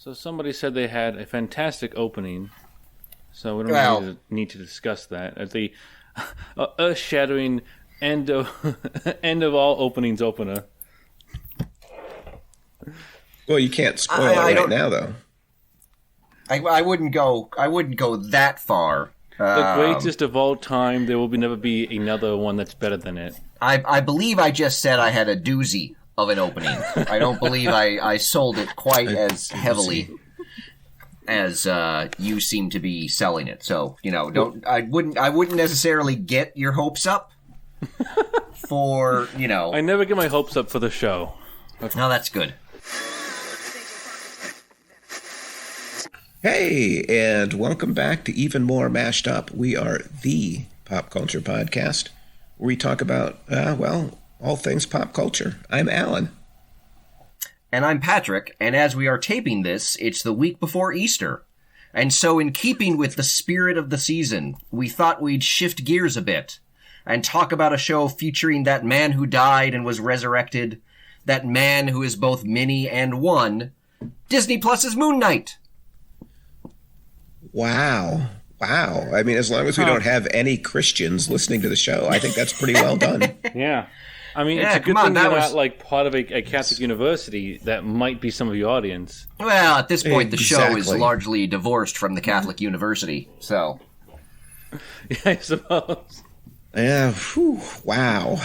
So somebody said they had a fantastic opening, so we don't really need to discuss that. At the earth-shattering end of all openings opener. Well, you can't spoil it right now, though. I wouldn't go that far. The greatest of all time. There will never be another one that's better than it. I believe I just said I had a doozy of an opening. I don't believe I sold it quite as heavily as you seem to be selling it. So, I wouldn't necessarily get your hopes up for, I never get my hopes up for the show. No, that's good. Hey, and welcome back to Even More Mashed Up. We are the pop culture podcast where we talk about, all things pop culture. I'm Alan. And I'm Patrick, and as we are taping this, it's the week before Easter. And so in keeping with the spirit of the season, we thought we'd shift gears a bit and talk about a show featuring that man who died and was resurrected, that man who is both many and one, Disney Plus's Moon Knight. Wow. I mean, as long as we don't have any Christians listening to the show, I think that's pretty well done. Yeah. I mean, it's a good thing you're not like part of a Catholic university that might be some of your audience. Well, at this point, the show is largely divorced from the Catholic university, so. Yeah, I suppose. Yeah, wow.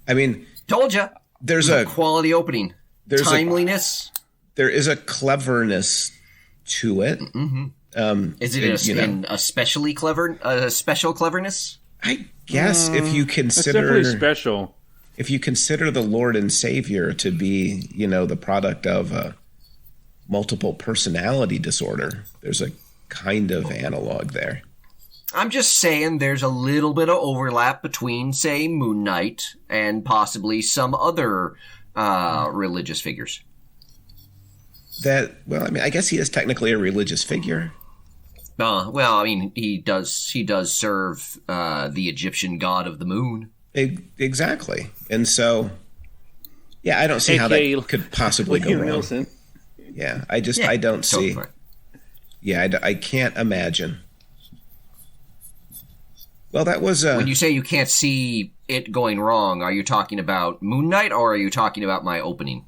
I mean. Told you. There's a quality opening. There's timeliness. There is a cleverness to it. Mm-hmm. Is it a specially clever, special cleverness? I guess if you consider it's definitely special. If you consider the Lord and Savior to be, the product of a multiple personality disorder, there's a kind of analog there. I'm just saying there's a little bit of overlap between, say, Moon Knight and possibly some other religious figures. I guess he is technically a religious figure. He does serve the Egyptian god of the moon. Exactly. And so, yeah, I don't see how that could possibly go wrong. Wilson. Yeah, I don't see. Yeah, I can't imagine. Well, that was... When you say you can't see it going wrong, are you talking about Moon Knight or are you talking about my opening?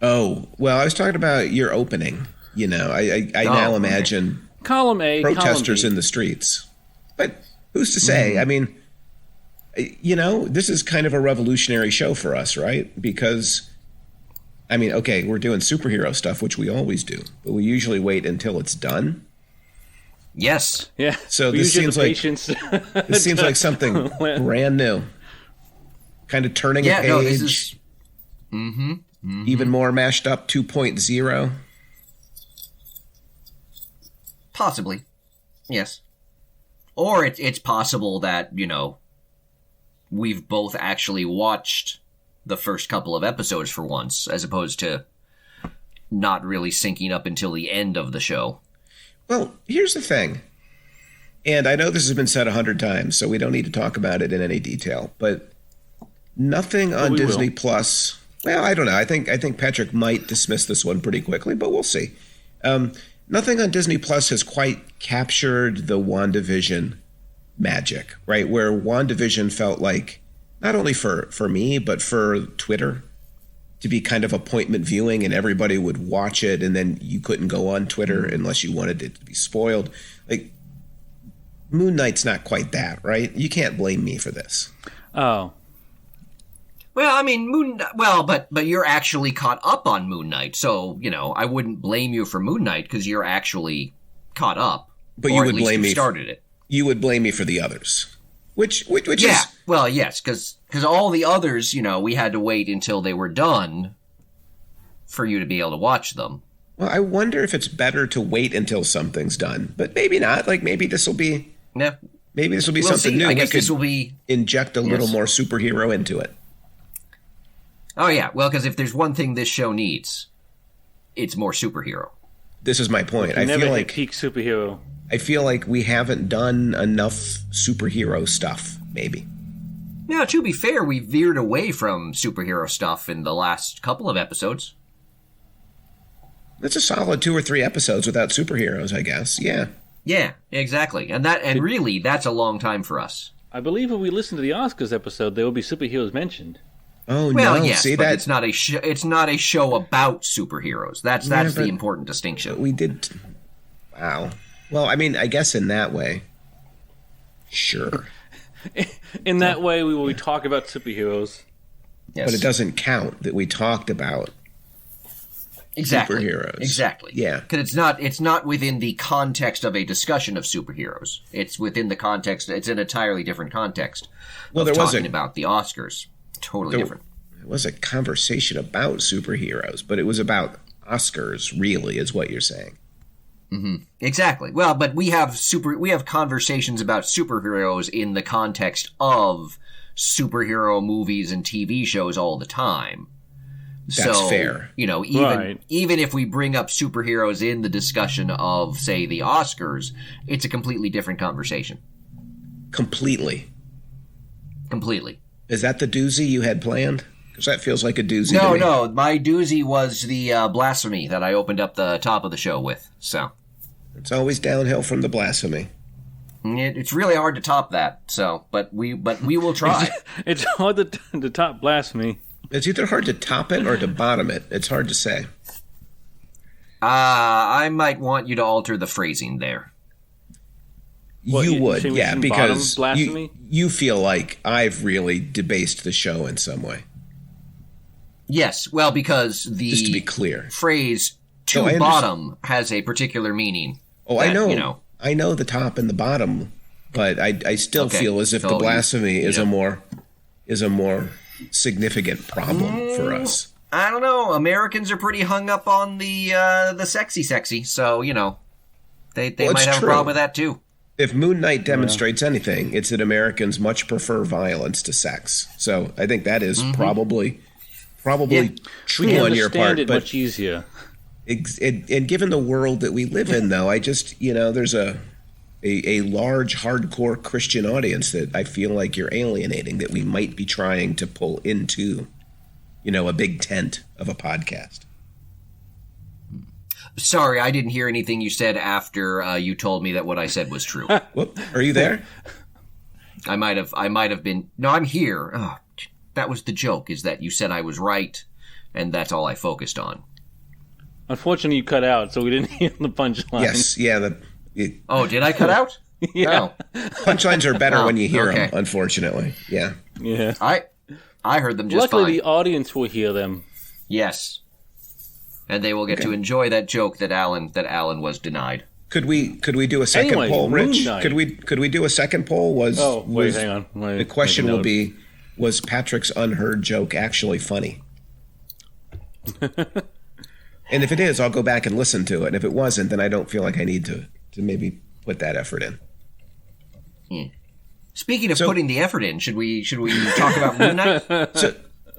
Oh, well, I was talking about your opening. I now imagine column A, protesters column B. in the streets. But who's to say? I mean, this is kind of a revolutionary show for us, right? Because, okay, we're doing superhero stuff, which we always do, but we usually wait until it's done. Yes. Yeah. So this seems like something brand new. Kind of turning a page. No, this is... Mm-hmm. Even more mashed up 2.0. Possibly. Yes. Or it's possible that, we've both actually watched the first couple of episodes for once, as opposed to not really syncing up until the end of the show. Well, here's the thing. And I know this has been said 100 times, so we don't need to talk about it in any detail. But nothing on Disney Plus... Well, I don't know. I think Patrick might dismiss this one pretty quickly, but we'll see. Nothing on Disney Plus has quite captured the WandaVision magic, right? Where WandaVision felt like, not only for me, but for Twitter, to be kind of appointment viewing and everybody would watch it and then you couldn't go on Twitter unless you wanted it to be spoiled. Like, Moon Knight's not quite that, right? You can't blame me for this. Oh. Well, but you're actually caught up on Moon Knight, so, I wouldn't blame you for Moon Knight because you're actually caught up. But you would blame me. Started it. You would blame me for the others, which is... Yeah, well, yes, because all the others, we had to wait until they were done for you to be able to watch them. Well, I wonder if it's better to wait until something's done, but maybe not. Like, maybe this will be... Yeah. Maybe this will be something new. I guess this will be... Inject a little more superhero into it. Oh, yeah. Well, because if there's one thing this show needs, it's more superhero. This is my point. I feel like peak superhero. I feel like we haven't done enough superhero stuff, maybe. Now, to be fair, we veered away from superhero stuff in the last couple of episodes. That's a solid 2 or 3 episodes without superheroes, I guess. Yeah. Yeah, exactly. And really, that's a long time for us. I believe if we listen to the Oscars episode, there will be superheroes mentioned. Oh, well, no. yes, See, but that... it's not a show about superheroes. That's the important distinction. We did... Wow. Well, I mean, I guess in that way. Sure. In that way, we talk about superheroes. Yes. But it doesn't count that we talked about superheroes. Exactly. Yeah. Because it's not within the context of a discussion of superheroes. It's within the context. It's an entirely different context. Well, there was talking about the Oscars. Totally different. It was a conversation about superheroes, but it was about Oscars, really, is what you're saying. Mm-hmm. Exactly. Well, but we have conversations about superheroes in the context of superhero movies and TV shows all the time. That's fair. Even if we bring up superheroes in the discussion of, say, the Oscars, it's a completely different conversation. Completely. Is that the doozy you had planned? Because that feels like a doozy to me. No. My doozy was the blasphemy that I opened up the top of the show with. So it's always downhill from the blasphemy. It's really hard to top that. So, but we will try. It's hard to top blasphemy. It's either hard to top it or to bottom it. It's hard to say. I might want you to alter the phrasing there. You would, yeah, because you feel like I've really debased the show in some way. Yes, well, because just to be clear, phrase "to bottom" has a particular meaning. Oh, I know. I know the top and the bottom, but I still feel as if the blasphemy is a more significant problem for us. I don't know. Americans are pretty hung up on the sexy, so they might have a problem with that too. If Moon Knight demonstrates anything, it's that Americans much prefer violence to sex. So I think that is probably true on your part. But much easier. And given the world that we live in, though, I just there's a large hardcore Christian audience that I feel like you're alienating, that we might be trying to pull into a big tent of a podcast. Sorry, I didn't hear anything you said after you told me that what I said was true. Whoop, are you there? I might have been. No, I'm here. Oh, that was the joke, is that you said I was right, and that's all I focused on. Unfortunately, you cut out, so we didn't hear the punchline. Yes, yeah. Oh, did I cut out? Yeah. No. Punchlines are better when you hear them, unfortunately. Yeah. Yeah. I heard them just Luckily, fine. the audience will hear them. Yes. And they will get to enjoy that joke that Alan was denied. Could we do a second poll, Rich? Could we do a second poll? Hang on. The question will be: was Patrick's unheard joke actually funny? And if it is, I'll go back and listen to it. And if it wasn't, then I don't feel like I need to maybe put that effort in. Speaking of putting the effort in, should we talk about Moon Knight?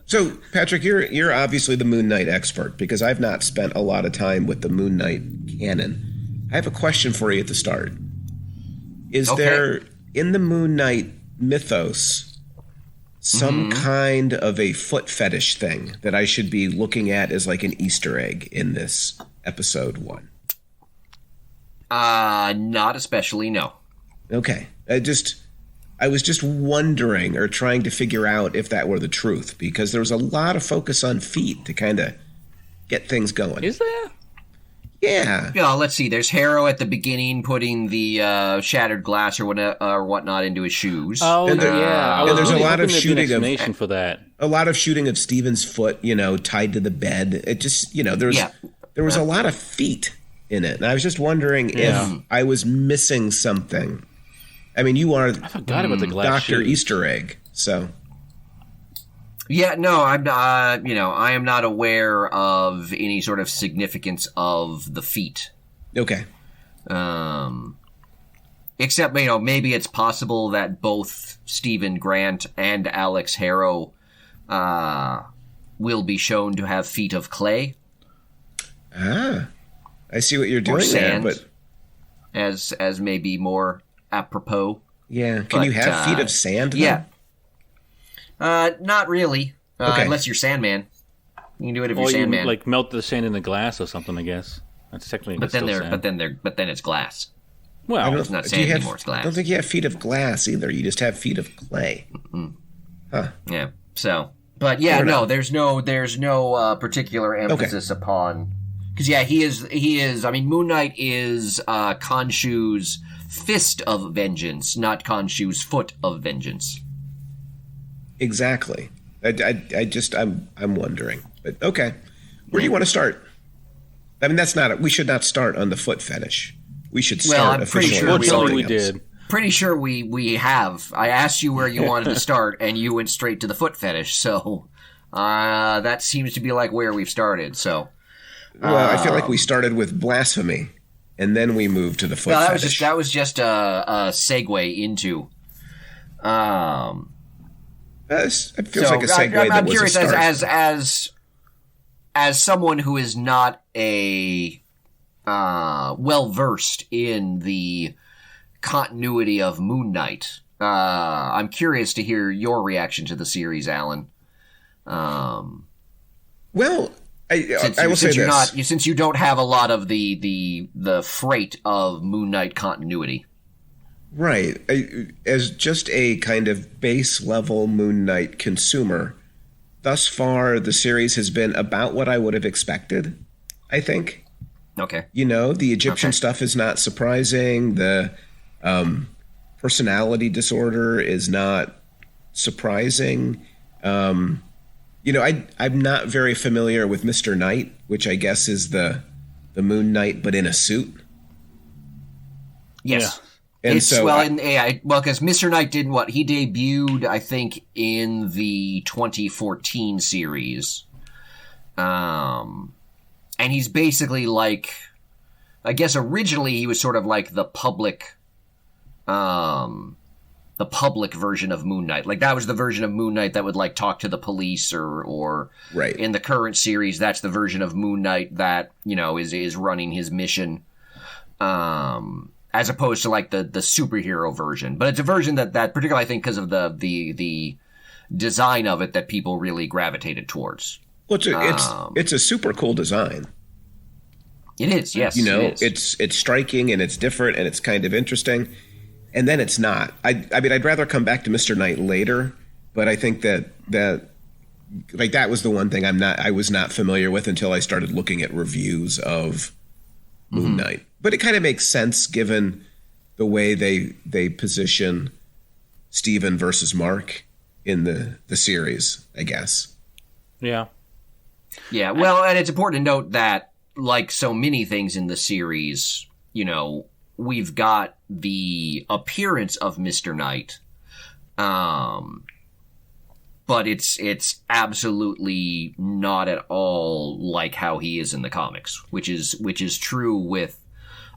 So, Patrick, you're obviously the Moon Knight expert, because I've not spent a lot of time with the Moon Knight canon. I have a question for you at the start. Is there, in the Moon Knight mythos, some kind of a foot fetish thing that I should be looking at as like an Easter egg in this episode 1? Not especially, no. Okay. I was just wondering or trying to figure out if that were the truth, because there was a lot of focus on feet to kind of get things going. Is there? Yeah. Yeah, let's see. There's Harrow at the beginning putting the shattered glass or whatnot into his shoes. Oh, and yeah. And there's a lot of shooting of for that. A lot of shooting of Stephen's foot, tied to the bed. It just, there was a lot of feet in it. And I was just wondering if I was missing something. I mean, you are I forgot about the glass Dr. shoes. Easter Egg, so. Yeah, no, I'm not, I am not aware of any sort of significance of the feet. Okay. Except, maybe it's possible that both Stephen Grant and Alex Harrow will be shown to have feet of clay. Ah, I see what you're doing or sand, there, but as maybe more apropos. Yeah, can you have feet of sand? Then? Yeah. Not really, okay. unless you're Sandman. You can do it if or you're Sandman. You like melt the sand in the glass or something. I guess that's technically. But then it's glass. Well, it's not sand anymore. It's glass. I don't think you have feet of glass either. You just have feet of clay. Mm-mm. Huh. Yeah. So, but yeah, no, there's no particular emphasis upon, because he is. I mean, Moon Knight is Khonshu's fist of vengeance, not Khonshu's foot of vengeance. Exactly. I'm wondering, but okay. Where do you want to start? I mean, we should not start on the foot fetish. We should start officially. We did. Pretty sure we have. I asked you where you wanted to start, and you went straight to the foot fetish. So that seems to be like where we've started. So, well, I feel like we started with blasphemy, and then we moved to the foot fetish. That was just a segue into. It feels like a segue. I'm curious, as someone who is not a well versed in the continuity of Moon Knight, I'm curious to hear your reaction to the series, Alan. Well, I will say this: since you don't have a lot of the freight of Moon Knight continuity. Right. As just a kind of base level Moon Knight consumer, thus far the series has been about what I would have expected, I think. Okay. The Egyptian stuff is not surprising. The personality disorder is not surprising. I'm not very familiar with Mr. Knight, which I guess is the Moon Knight, but in a suit. Yes. Yeah. And because Mr. Knight did what? He debuted, I think, in the 2014 series. And he's basically like, I guess originally he was sort of like the public version of Moon Knight. Like that was the version of Moon Knight that would like talk to the police or right. In the current series, that's the version of Moon Knight that, is running his mission. As opposed to like the superhero version, but it's a version that particularly I think because of the design of it that people really gravitated towards. Well, it's a super cool design. It is, yes. It's striking and it's different and it's kind of interesting, and then it's not. I mean, I'd rather come back to Mr. Knight later, but I think that was the one thing I was not familiar with until I started looking at reviews of Moon Knight. But it kind of makes sense given the way they position Steven versus Mark in the series, I guess. Yeah. Yeah, well, and it's important to note that, like so many things in the series, we've got the appearance of Mr. Knight, but it's absolutely not at all like how he is in the comics, which is true with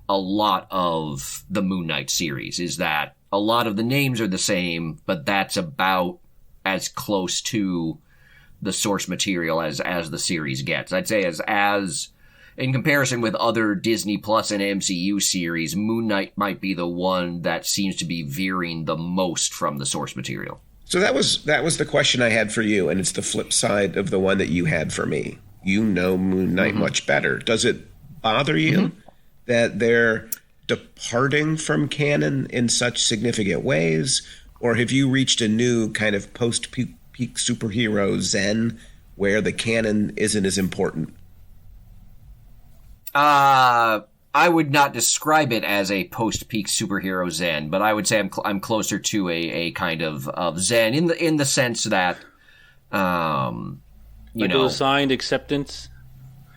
a lot of the Moon Knight series, is that a lot of the names are the same, but that's about as close to the source material as the series gets. I'd say as in comparison with other Disney Plus and MCU series, Moon Knight might be the one that seems to be veering the most from the source material. So that was the question I had for you, and it's the flip side of the one that you had for me. You know Moon Knight much better. Does it bother you that they're departing from canon in such significant ways? Or have you reached a new kind of post-peak superhero zen where the canon isn't as important? I would not describe it as a post-peak superhero zen, but I would say I'm closer to a kind of zen in the sense that, assigned acceptance.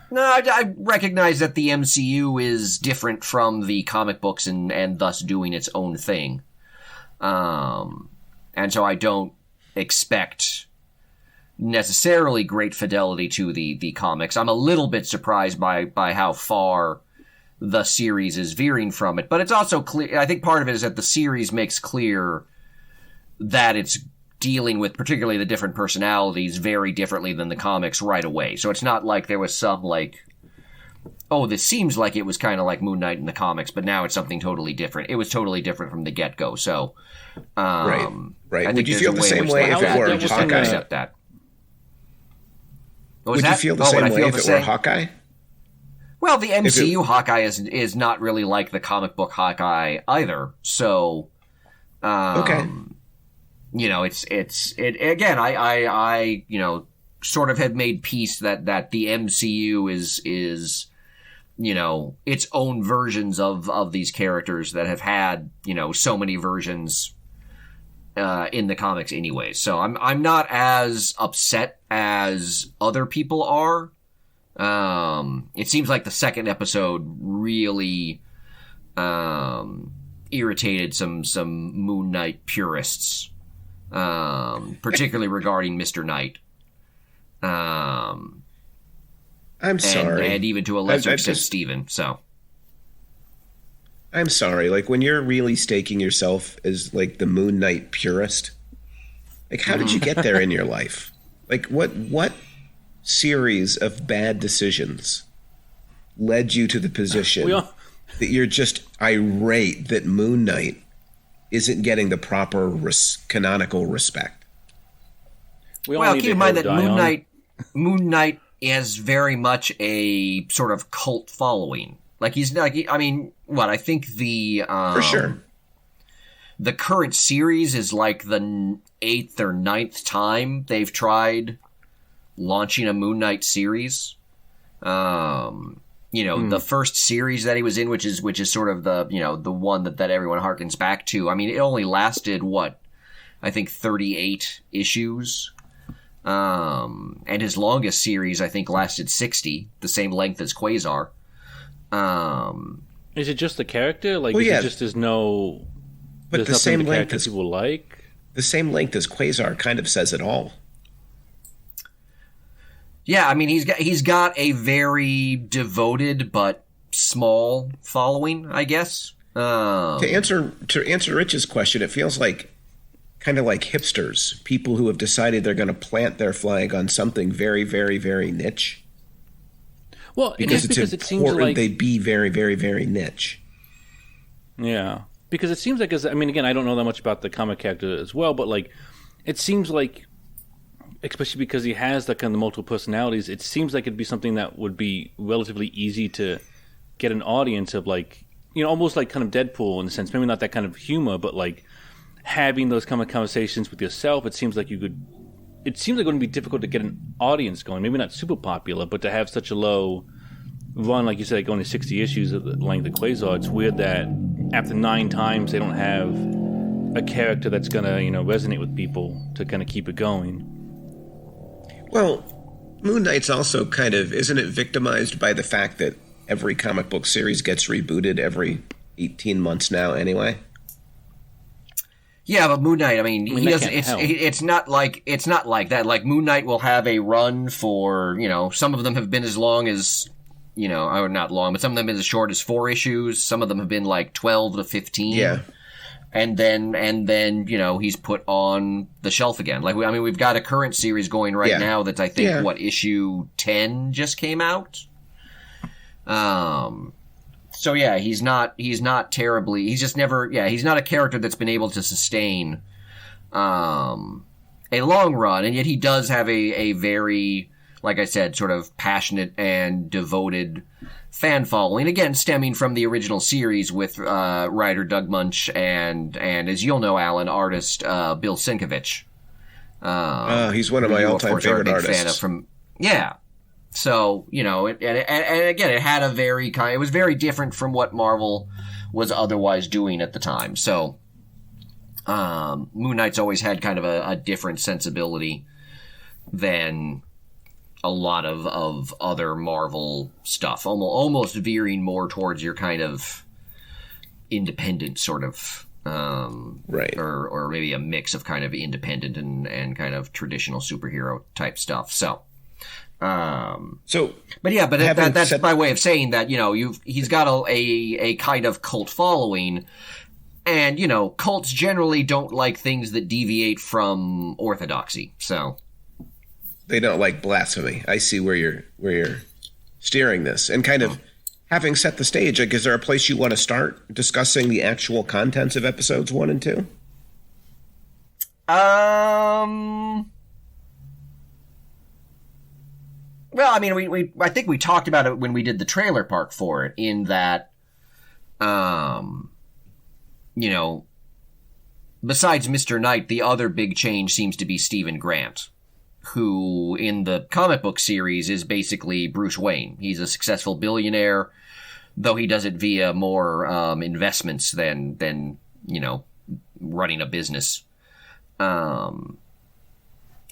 No, I recognize that the MCU is different from the comic books and thus doing its own thing. And so I don't expect necessarily great fidelity to the comics. I'm a little bit surprised by how far the series is veering from it. But it's also clear, I think part of it is that the series makes clear that it's dealing with particularly the different personalities very differently than the comics right away. So it's not like there was some this seems like it was kind of like Moon Knight in the comics, but now it's something totally different. It was totally different from the get-go. So, right. Would you feel the same way if it were Hawkeye? Accept that. Would you feel the same way if it were Hawkeye? Well, the MCU Hawkeye is not really like the comic book Hawkeye either. So, okay. You know, it again, I you know, sort of have made peace that the MCU is, you know, its own versions of these characters that have had, you know, so many versions in the comics anyway. So I'm not as upset as other people are. It seems like the second episode really irritated some Moon Knight purists, particularly regarding Mr. Knight. I'm sorry. And even to a lesser extent, Steven. So. I'm sorry. Like, when you're really staking yourself as, like, the Moon Knight purist, like, how did you get there in your life? Like, what series of bad decisions led you to the position that you're just irate that Moon Knight isn't getting the proper canonical respect? Well, keep in mind that Moon Knight is very much a sort of cult following. Like, he's not, I mean, I think for sure. The current series is like the 8th or 9th time they've tried launching a Moon Knight series. You know, the first series that he was in, which is sort of the, you know, the one that everyone harkens back to. I mean, it only lasted, I think 38 issues. And his longest series, I think, lasted 60, the same length as Quasar. Is it just the character? Like, just there's no... But the same length as people like? The same length as Quasar kind of says it all. Yeah, I mean, he's got a very devoted but small following, I guess. To answer Rich's question, it feels like kind of like hipsters, people who have decided they're going to plant their flag on something very, very, very niche. Well, because it seems like they be very, very, very niche. Yeah, because it seems like, I mean, again, I don't know that much about the comic character as well, but like, it seems like, especially because he has that kind of multiple personalities, it seems like it'd be something that would be relatively easy to get an audience of, like, you know, almost like kind of Deadpool in a sense, maybe not that kind of humor, but like having those kind of conversations with yourself. It seems like it wouldn't be difficult to get an audience going. Maybe not super popular, but to have such a low run, like you said, like only 60 issues of the length of Quasar, it's weird that after 9 times they don't have a character that's going to, you know, resonate with people to kind of keep it going. Well, Moon Knight's also kind of, isn't it victimized by the fact that every comic book series gets rebooted every 18 months now anyway? Yeah, but Moon Knight, I mean he doesn't. It's not like that. Like, Moon Knight will have a run for, you know, some of them have been as long as, you know, or not long, but some of them have been as short as 4 issues. Some of them have been like 12 to 15. Yeah. And then, you know, he's put on the shelf again. Like, I mean, we've got a current series going right now that's, I think, issue 10 just came out. So yeah, he's not terribly, he's just never, he's not a character that's been able to sustain, a long run. And yet he does have a very, like I said, sort of passionate and devoted fan following, again, stemming from the original series with writer Doug Munch and as you'll know, Alan, artist Bill Sienkiewicz. He's one of my all-time favorite artists. So, you know, and again, it had it was very different from what Marvel was otherwise doing at the time. So, Moon Knight's always had kind of a different sensibility than a lot of other Marvel stuff, almost veering more towards your kind of independent sort of, right, or maybe a mix of kind of independent and kind of traditional superhero type stuff. So, that's by way of saying that, you know, he's got a kind of cult following. And, you know, cults generally don't like things that deviate from orthodoxy, so. They don't like blasphemy. I see where you're steering this. And kind of having set the stage, like, is there a place you want to start discussing the actual contents of episodes 1 and 2? Well, I mean, I think we talked about it when we did the trailer park for it, in that, you know, besides Mr. Knight, the other big change seems to be Stephen Grant, who in the comic book series is basically Bruce Wayne. He's a successful billionaire, though he does it via more investments than you know, running a business.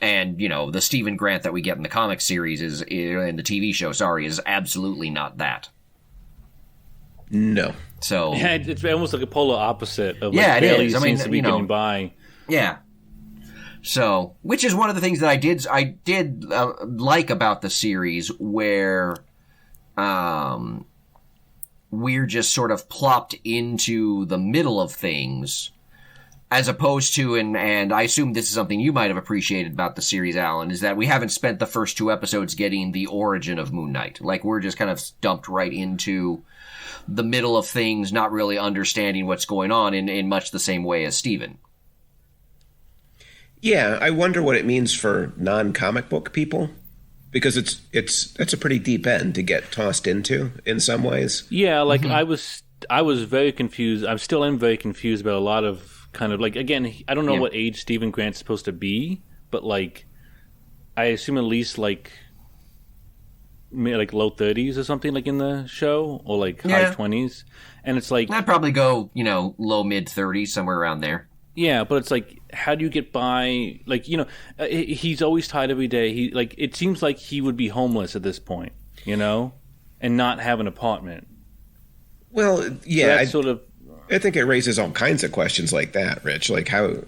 And, you know, the Stephen Grant that we get in the comic series in the TV show, is absolutely not that. No. So yeah, it's almost like a polar opposite of yeah, like it barely is. seems to be getting by. Yeah. So, which is one of the things that I did like about the series, where we're just sort of plopped into the middle of things, as opposed to, and I assume this is something you might have appreciated about the series, Alan, is that we haven't spent the first 2 episodes getting the origin of Moon Knight. Like, we're just kind of dumped right into the middle of things, not really understanding what's going on in much the same way as Steven. Yeah, I wonder what it means for non-comic book people, because that's a pretty deep end to get tossed into in some ways. Yeah, like I was very confused. I still am very confused about a lot of kind of like, again, I don't know what age Stephen Grant's supposed to be, but like I assume at least like low 30s or something, like in the show, or like high 20s, and it's like I'd probably go, you know, low mid 30s, somewhere around there. Yeah, but it's like, how do you get by? Like, you know, he's always tired every day. He like, it seems like he would be homeless at this point, you know, and not have an apartment. Well, yeah, So I think it raises all kinds of questions like that, Rich. Like how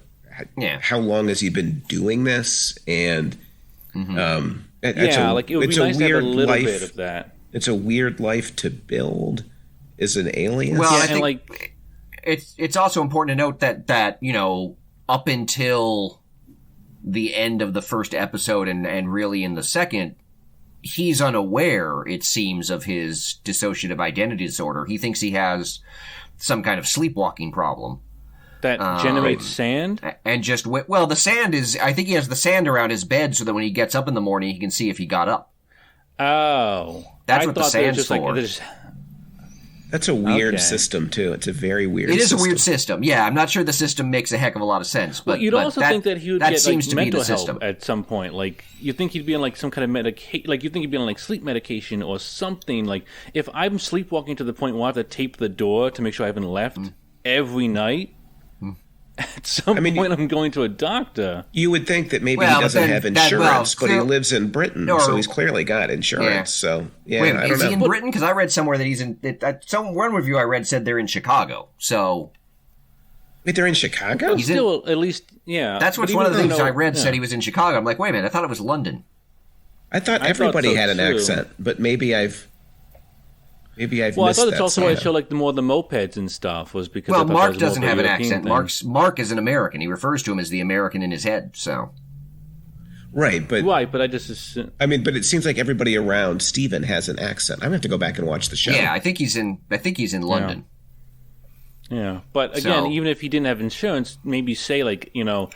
long has he been doing this? And like it would be nice to have a little bit of that. It's a weird life to build as an alien. Well, Yeah, I think like it's also important to note that you know, up until the end of the first episode and really in the second, he's unaware, it seems, of his dissociative identity disorder. He thinks he has some kind of sleepwalking problem that generates sand. And just, well, the sand is, I think he has the sand around his bed so that when he gets up in the morning, he can see if he got up. Oh. That's what the sand's for. That's a weird system, too. It's a very weird system. It is a weird system. Yeah, I'm not sure the system makes a heck of a lot of sense. But you'd also think that he would get like mental help at some point. Like, you think he'd be on like some kind of medication. Like, you think he'd be on like sleep medication or something. Like, if I'm sleepwalking to the point where I have to tape the door to make sure I haven't left every night, at some point I'm going to a doctor. You would think that maybe he doesn't have insurance, but he lives in Britain, so he's clearly got insurance. Yeah. So, yeah, wait, I don't know. Is he in Britain? Because I read somewhere that he's in... one review I read said they're in Chicago, so... Wait, they're in Chicago? He's still, at least, yeah. That's what's one of the things I read said he was in Chicago. I'm like, wait a minute, I thought it was London. I thought everybody had an accent, but maybe I've missed I thought it's that also why I show like the mopeds and stuff was because Mark doesn't have an accent. Mark is an American. He refers to him as the American in his head. So right, but I just assume... I mean, but it seems like everybody around Steven has an accent. I'm gonna have to go back and watch the show. Yeah, I think he's in London. Yeah, but again, even if he didn't have insurance, maybe say like, you know,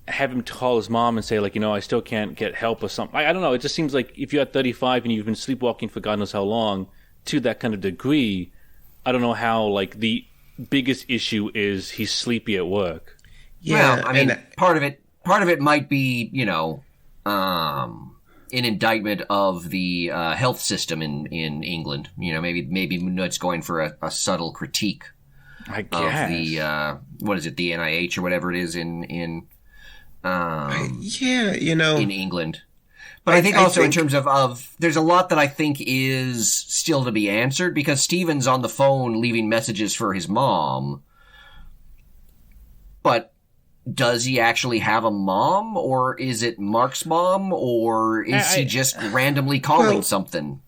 have him call his mom and say like, you know, I still can't get help or something. I don't know. It just seems like if you're at 35 and you've been sleepwalking for God knows how long, to that kind of degree, I don't know how, like, the biggest issue is he's sleepy at work. Yeah, well, I mean, part of it might be, you know, an indictment of the health system in England. You know, maybe it's going for a subtle critique, I guess, of the what is it, the NIH or whatever it is in England. But I think also in terms of there's a lot that I think is still to be answered, because Steven's on the phone leaving messages for his mom. But does he actually have a mom, or is it Mark's mom, or is he just randomly calling something?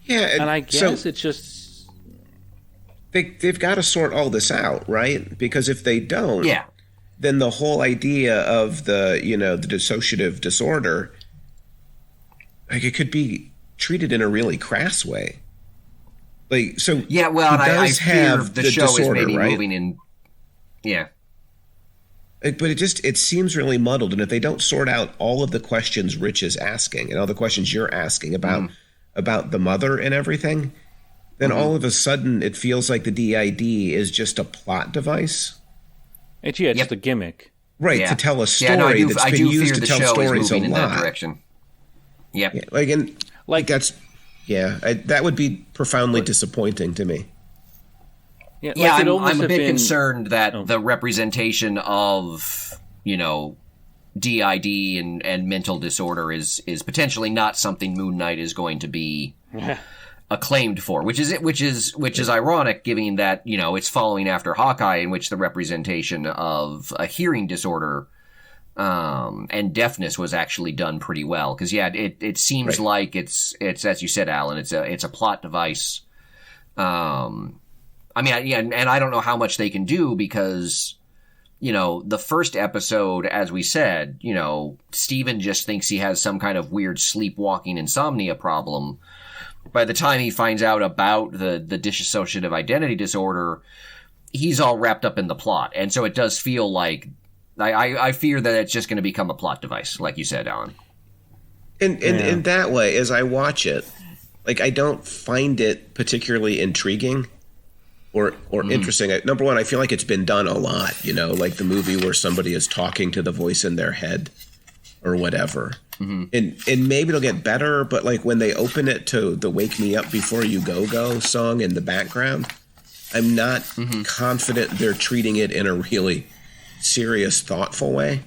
Yeah, and I guess it's just they've got to sort all this out, right? Because if they don't, then the whole idea of the dissociative disorder, like, it could be treated in a really crass way. Like, so yeah, well, he does I fear have the show disorder, is maybe right? moving in. Yeah, But it seems really muddled. And if they don't sort out all of the questions Rich is asking and all the questions you're asking about the mother and everything, then all of a sudden it feels like the DID is just a plot device. It's just a gimmick. Right, to tell a story that's been used to tell stories a lot. In that direction. Yep. That would be profoundly disappointing to me. Yeah, I'm a bit concerned that the representation of, DID and mental disorder is potentially not something Moon Knight is going to be acclaimed for, which is ironic, given that it's following after Hawkeye, in which the representation of a hearing disorder and deafness was actually done pretty well. Because it seems like it's as you said, Alan, it's a plot device. And I don't know how much they can do because, the first episode, as we said, Steven just thinks he has some kind of weird sleepwalking insomnia problem. By the time he finds out about the dissociative identity disorder, he's all wrapped up in the plot. And so it does feel like, I fear that it's just going to become a plot device, like you said, Alan. In that way, as I watch it, I don't find it particularly intriguing or interesting. Number one, I feel like it's been done a lot, like the movie where somebody is talking to the voice in their head or whatever. And maybe it'll get better, but when they open it to the Wake Me Up Before You Go song in the background, I'm not confident they're treating it in a really serious, thoughtful way.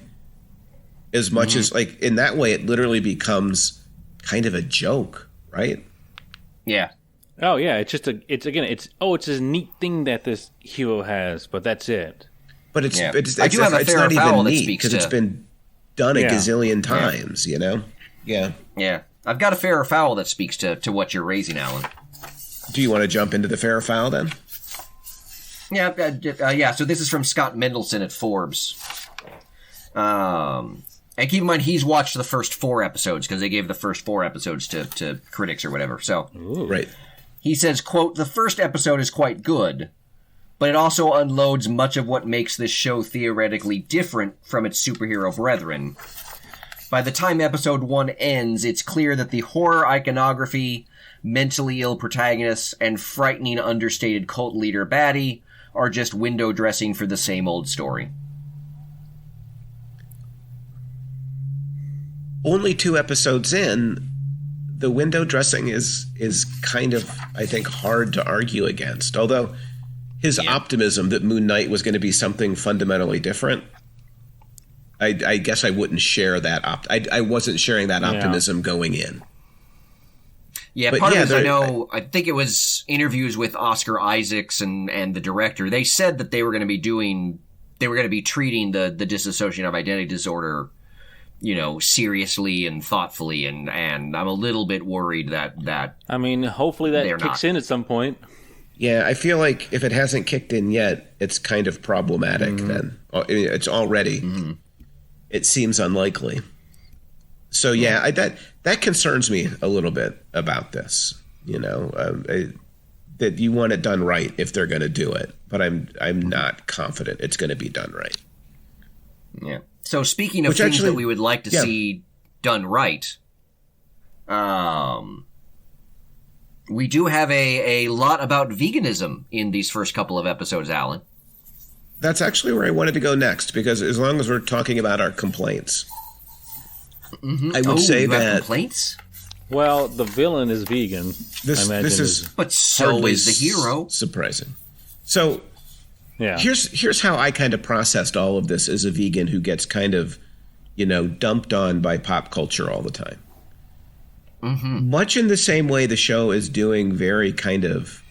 As much as in that way, it literally becomes kind of a joke, right? Yeah. Oh yeah, it's a neat thing that this hero has, but that's it. But it's not even neat because it's been done a gazillion times, Yeah. Yeah. I've got a fair or foul that speaks to what you're raising, Alan. Do you want to jump into the fair or foul then? Yeah. So this is from Scott Mendelson at Forbes. And keep in mind, he's watched the first 4 episodes because they gave the first 4 episodes to critics or whatever. So, right. He says, quote, "The first episode is quite good, but it also unloads much of what makes this show theoretically different from its superhero brethren. By the time episode 1 ends, it's clear that the horror iconography, mentally ill protagonists, and frightening understated cult leader baddie are just window dressing for the same old story." Only 2 episodes in, the window dressing is kind of, I think, hard to argue against. Although his optimism that Moon Knight was going to be something fundamentally different, I guess I wouldn't share that. I wasn't sharing that optimism going in. Yeah, but part of it, I think it was interviews with Oscar Isaacs and the director. They said that they were going to be treating the dissociative identity disorder, seriously and thoughtfully, and I'm a little bit worried that hopefully that kicks in at some point. Yeah, I feel like if it hasn't kicked in yet, it's kind of problematic then. It's already. It seems unlikely. So yeah, that concerns me a little bit about this, that you want it done right if they're going to do it, but I'm not confident it's going to be done right. Yeah. So speaking of things that we would like to see done right, we do have a lot about veganism in these first couple of episodes, Alan. That's actually where I wanted to go next, because as long as we're talking about our complaints, I would say that complaints. Well, the villain is vegan. This is, but so is the hero. Surprising. So. Yeah. Here's how I kind of processed all of this as a vegan who gets kind of, dumped on by pop culture all the time. Much in the same way the show is doing very kind of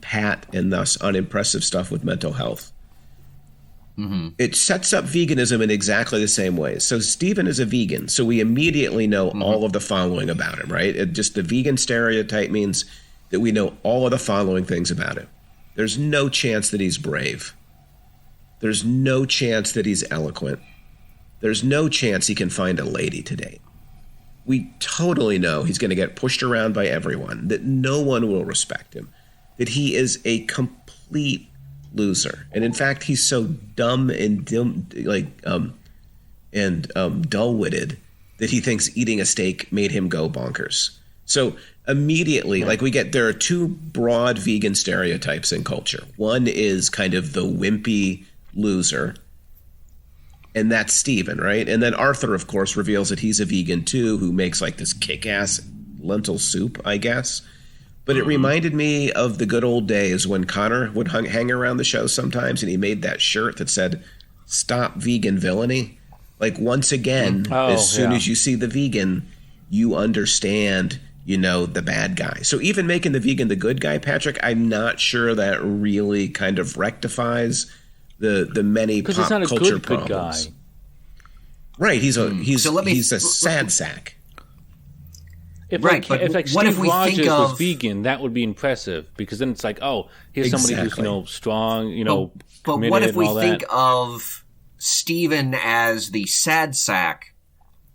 pat and thus unimpressive stuff with mental health. It sets up veganism in exactly the same way. So Steven is a vegan, so we immediately know all of the following about him, right? Just the vegan stereotype means that we know all of the following things about him. There's no chance that he's brave. There's no chance that he's eloquent. There's no chance he can find a lady to date. We totally know he's going to get pushed around by everyone, that no one will respect him, that he is a complete loser. And in fact, he's so dumb and dull-witted that he thinks eating a steak made him go bonkers. So immediately, there are two broad vegan stereotypes in culture. One is kind of the wimpy loser, and that's Steven, right? And then Arthur, of course, reveals that he's a vegan too, who makes like this kick-ass lentil soup, I guess. But it reminded me of the good old days when Connor would hang around the show sometimes, and he made that shirt that said, "Stop vegan villainy." Like, once again, as soon as you see the vegan, you understand, the bad guy. So even making the vegan the good guy, Patrick, I'm not sure that really kind of rectifies the many pop culture problems. Good guy. Right, he's a sad sack. If Steve Rogers was vegan, that would be impressive, because then it's like, oh, here's somebody who's strong, but committed, what if we and all think that. of Steven as the sad sack,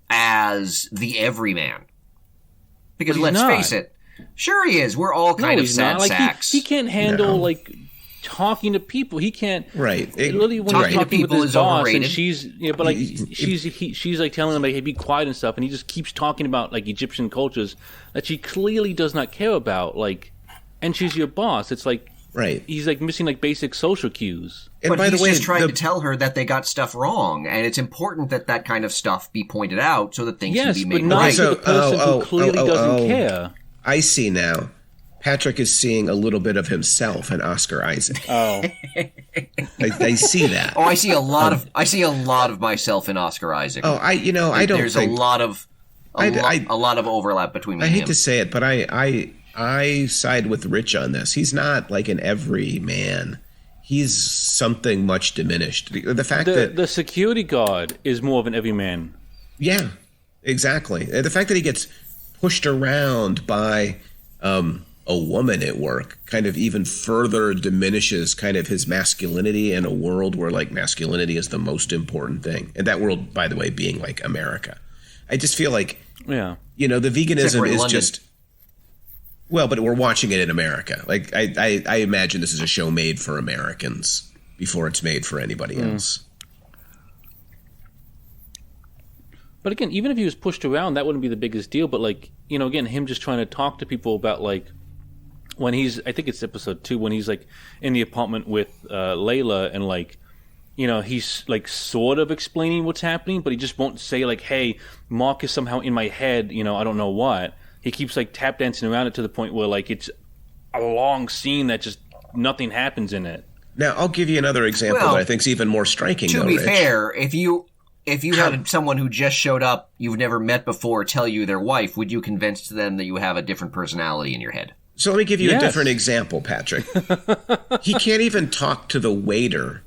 as the everyman? Because let's face it, sure he is. We're all kind of sad sacks. He can't handle talking to people. He can't. Right. Literally, when he's talking with his boss, overrated. and she's like telling him like, hey, be quiet and stuff, and he just keeps talking about like Egyptian cultures that she clearly does not care about. Like, and she's your boss. It's like, right. He's like missing like basic social cues. And but he's just trying to tell her that they got stuff wrong, and it's important that kind of stuff be pointed out so that things can be made right. Yes, but not to the person who clearly doesn't care. I see now. Patrick is seeing a little bit of himself in Oscar Isaac. Oh, I see that. Oh, I see a lot of myself in Oscar Isaac. Oh, I don't. There's think, a lot of overlap between me. I hate to say it, but I side with Rich on this. He's not like an everyman. He's something much diminished. The fact that the security guard is more of an everyman. Yeah, exactly. The fact that he gets pushed around by a woman at work kind of even further diminishes kind of his masculinity in a world where like masculinity is the most important thing. And that world, by the way, being like America. I just feel like, the veganism is just, well, but we're watching it in America. Like I imagine this is a show made for Americans before it's made for anybody else. But again, even if he was pushed around, that wouldn't be the biggest deal. But like, again, him just trying to talk to people about like, when I think it's episode 2, when he's like in the apartment with Layla, and like, he's like sort of explaining what's happening, but he just won't say like, hey, Mark is somehow in my head, I don't know what. He keeps like tap dancing around it to the point where like it's a long scene that just nothing happens in it. Now, I'll give you another example that I think is even more striking. To be fair, if you had someone who just showed up you've never met before tell you their wife, would you convince them that you have a different personality in your head? So let me give you a different example, Patrick. He can't even talk to the waiter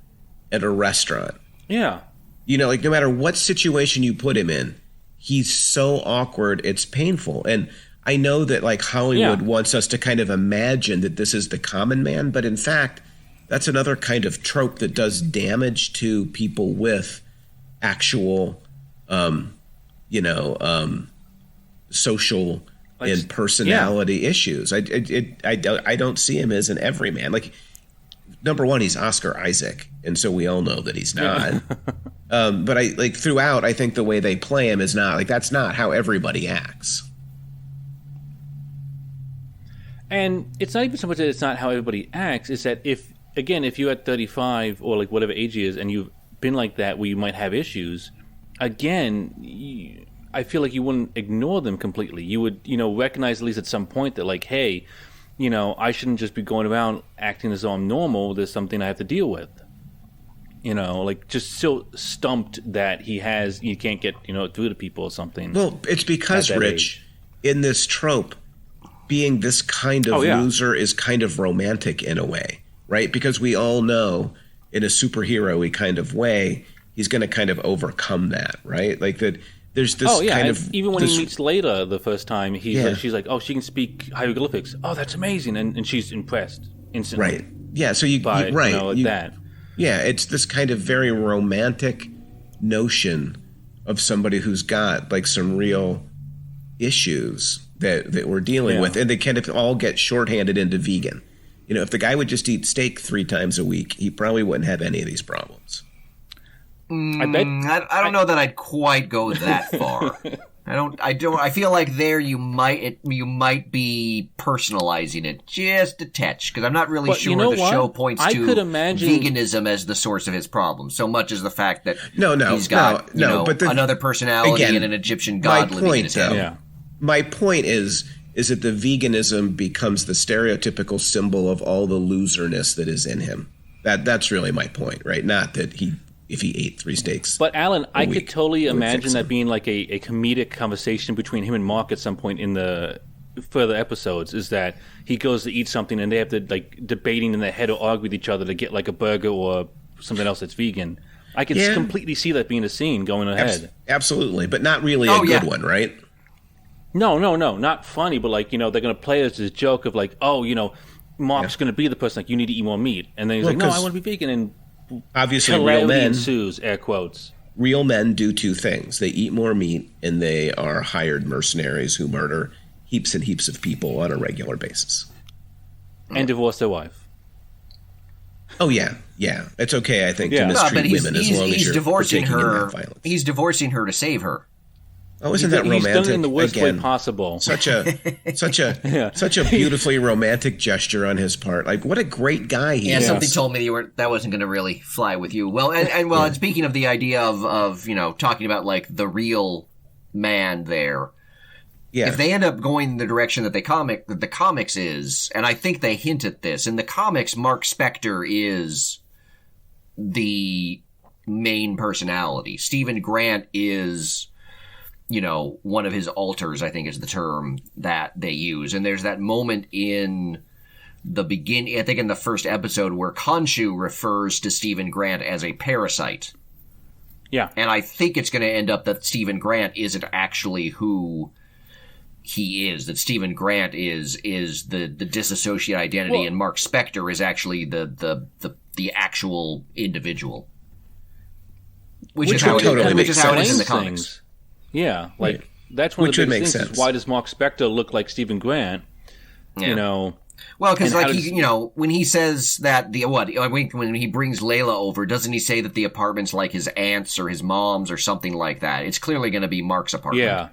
at a restaurant. Yeah. Like no matter what situation you put him in, he's so awkward, it's painful. And I know that like Hollywood wants us to kind of imagine that this is the common man, but in fact, that's another kind of trope that does damage to people with actual, social and personality issues. I don't see him as an everyman. Like, number one, he's Oscar Isaac, and so we all know that he's not. But I like throughout, I think the way they play him is not like that's not how everybody acts. And it's not even so much that it's not how everybody acts. It's that if you're at 35 or like whatever age he is, and you've been like that where you might have issues, again, I feel like you wouldn't ignore them completely. You would, recognize at least at some point that like, hey, I shouldn't just be going around acting as though I'm normal. There's something I have to deal with. Like just so stumped that he can't get, through to people or something. Well, it's because, Rich, in this trope, being this kind of loser is kind of romantic in a way, right? Because we all know in a superhero-y kind of way, he's going to kind of overcome that, right? Like that. There's this kind of even when he meets Layla the first time, she's like, oh, she can speak hieroglyphics. Oh, that's amazing, and she's impressed instantly. Right. Yeah. So that. Yeah, it's this kind of very romantic notion of somebody who's got like some real issues that we're dealing with, and they kind of all get shorthanded into vegan. You know, if the guy would just eat steak 3 times a week, he probably wouldn't have any of these problems. I bet. I don't know that I'd quite go that far. I feel like there you might be personalizing it just a touch, because I'm not really sure the show points to veganism as the source of his problem so much as the fact that he's got another personality and an Egyptian god living in his head. Yeah. My point is that the veganism becomes the stereotypical symbol of all the loserness that is in him. That's really my point, right? Not that if he ate 3 steaks. But Alan, I could totally imagine that being like a comedic conversation between him and Mark at some point in the further episodes, is that he goes to eat something and they have to like debating in their head or argue with each other to get like a burger or something else that's vegan. I could completely see that being a scene going ahead. Absolutely, but not really a good one, right? No, not funny, but like, they're going to play as this joke of like, Mark's going to be the person like, you need to eat more meat. And then he's like, no, I want to be vegan. And obviously real men ensues, air quotes. Real men do 2 things. They eat more meat and they are hired mercenaries who murder heaps and heaps of people on a regular basis. And divorce their wife. Oh, yeah. It's okay, I think, to mistreat women as long as you're divorcing her. He's divorcing her to save her. Oh, isn't that romantic? He's done it in the worst way possible. Such a beautifully romantic gesture on his part. Like, what a great guy he is. Yeah, something told me that wasn't going to really fly with you. Well, and speaking of the idea of talking about like the real man there. Yeah. If they end up going the direction that the comics is, and I think they hint at this, in the comics, Mark Spector is the main personality. Stephen Grant is, one of his alters, I think is the term that they use. And there's that moment in the beginning, I think in the first episode, where Khonshu refers to Stephen Grant as a parasite. Yeah. And I think it's going to end up that Stephen Grant isn't actually who he is, that Stephen Grant is the disassociated identity, and Mark Spector is actually the actual individual. Which is how it is in the comics. Yeah, like that's one of the big things. Is why does Mark Spector look like Stephen Grant? Yeah. Well, because when he says that when he brings Layla over, doesn't he say that the apartment's like his aunt's or his mom's or something like that? It's clearly going to be Mark's apartment.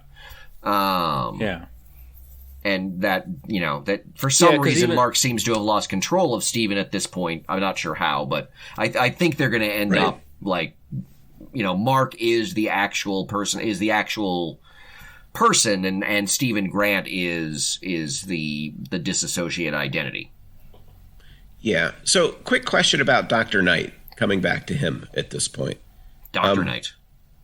Yeah. And that that for some reason Mark seems to have lost control of Stephen at this point. I'm not sure how, but I think they're going to end up like. Mark is the actual person, and Stephen Grant is the disassociated identity. Yeah. So, quick question about Dr. Knight, coming back to him at this point. Dr. Knight.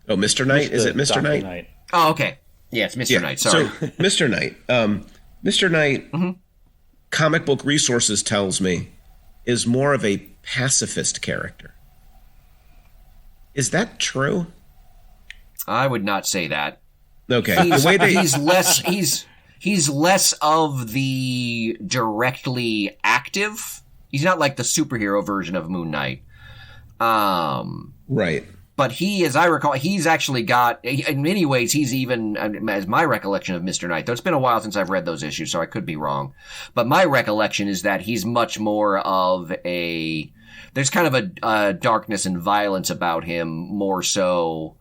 Oh, Mr. Knight? Is it Mr. Knight? Oh, okay. Yeah, it's Mr. Knight. Sorry. So, Mr. Knight. Mr. Knight, Comic Book Resources tells me, is more of a pacifist character. Is that true? I would not say that. Okay. He's less of the directly active. He's not like the superhero version of Moon Knight. Right. But he, as I recall, he's actually got, in many ways, he's even, as my recollection of Mr. Knight, though it's been a while since I've read those issues, so I could be wrong. But my recollection is that he's much more of there's kind of a darkness and violence about him, more so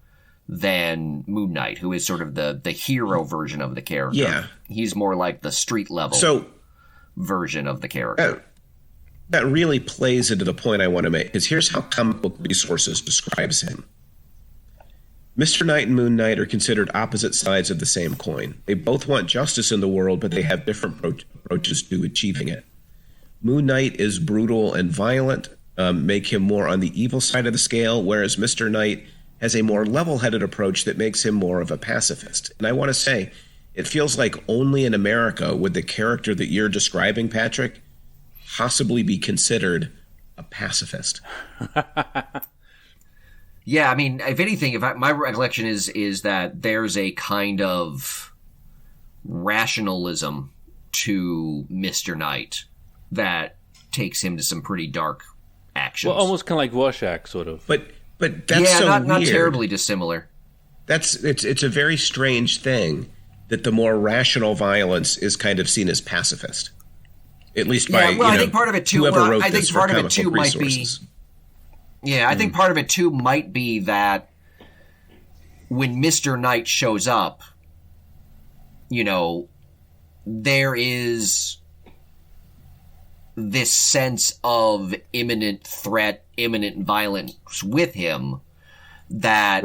than Moon Knight, who is sort of the hero version of the character. Yeah. He's more like the street level version of the character. That really plays into the point I want to make, because here's how Comic Book Resources describes him. Mr. Knight and Moon Knight are considered opposite sides of the same coin. They both want justice in the world, but they have different approaches to achieving it. Moon Knight is brutal and violent, make him more on the evil side of the scale, whereas Mr. Knight has a more level-headed approach that makes him more of a pacifist. And I want to say, it feels like only in America would the character that you're describing, Patrick, possibly be considered a pacifist. Yeah, I mean, if anything, my recollection is that there's a kind of rationalism to Mr. Knight that takes him to some pretty dark actions. Well, almost kind of like Rorschach, sort of. But that's not terribly dissimilar. It's a very strange thing that the more rational violence is kind of seen as pacifist. at least by I think part of it too. whoever wrote I think this part for of it too might be. Yeah, I think part of it too might be that when Mr. Knight shows up, there is this sense of imminent threat, imminent violence with him that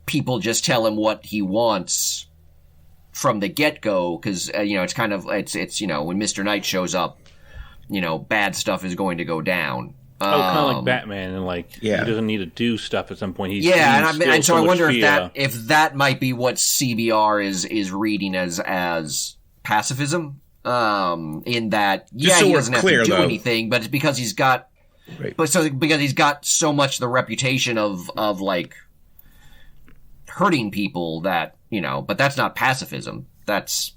people just tell him what he wants from the get-go, because it's kind of when Mr. Knight shows up, bad stuff is going to go down. Kind of like Batman, and he doesn't need to do stuff at some point. And so I wonder if that might be what CBR is reading as pacifism. In that, he doesn't have to do anything, but it's because he's got, because he's got so much the reputation of hurting people that but that's not pacifism. That's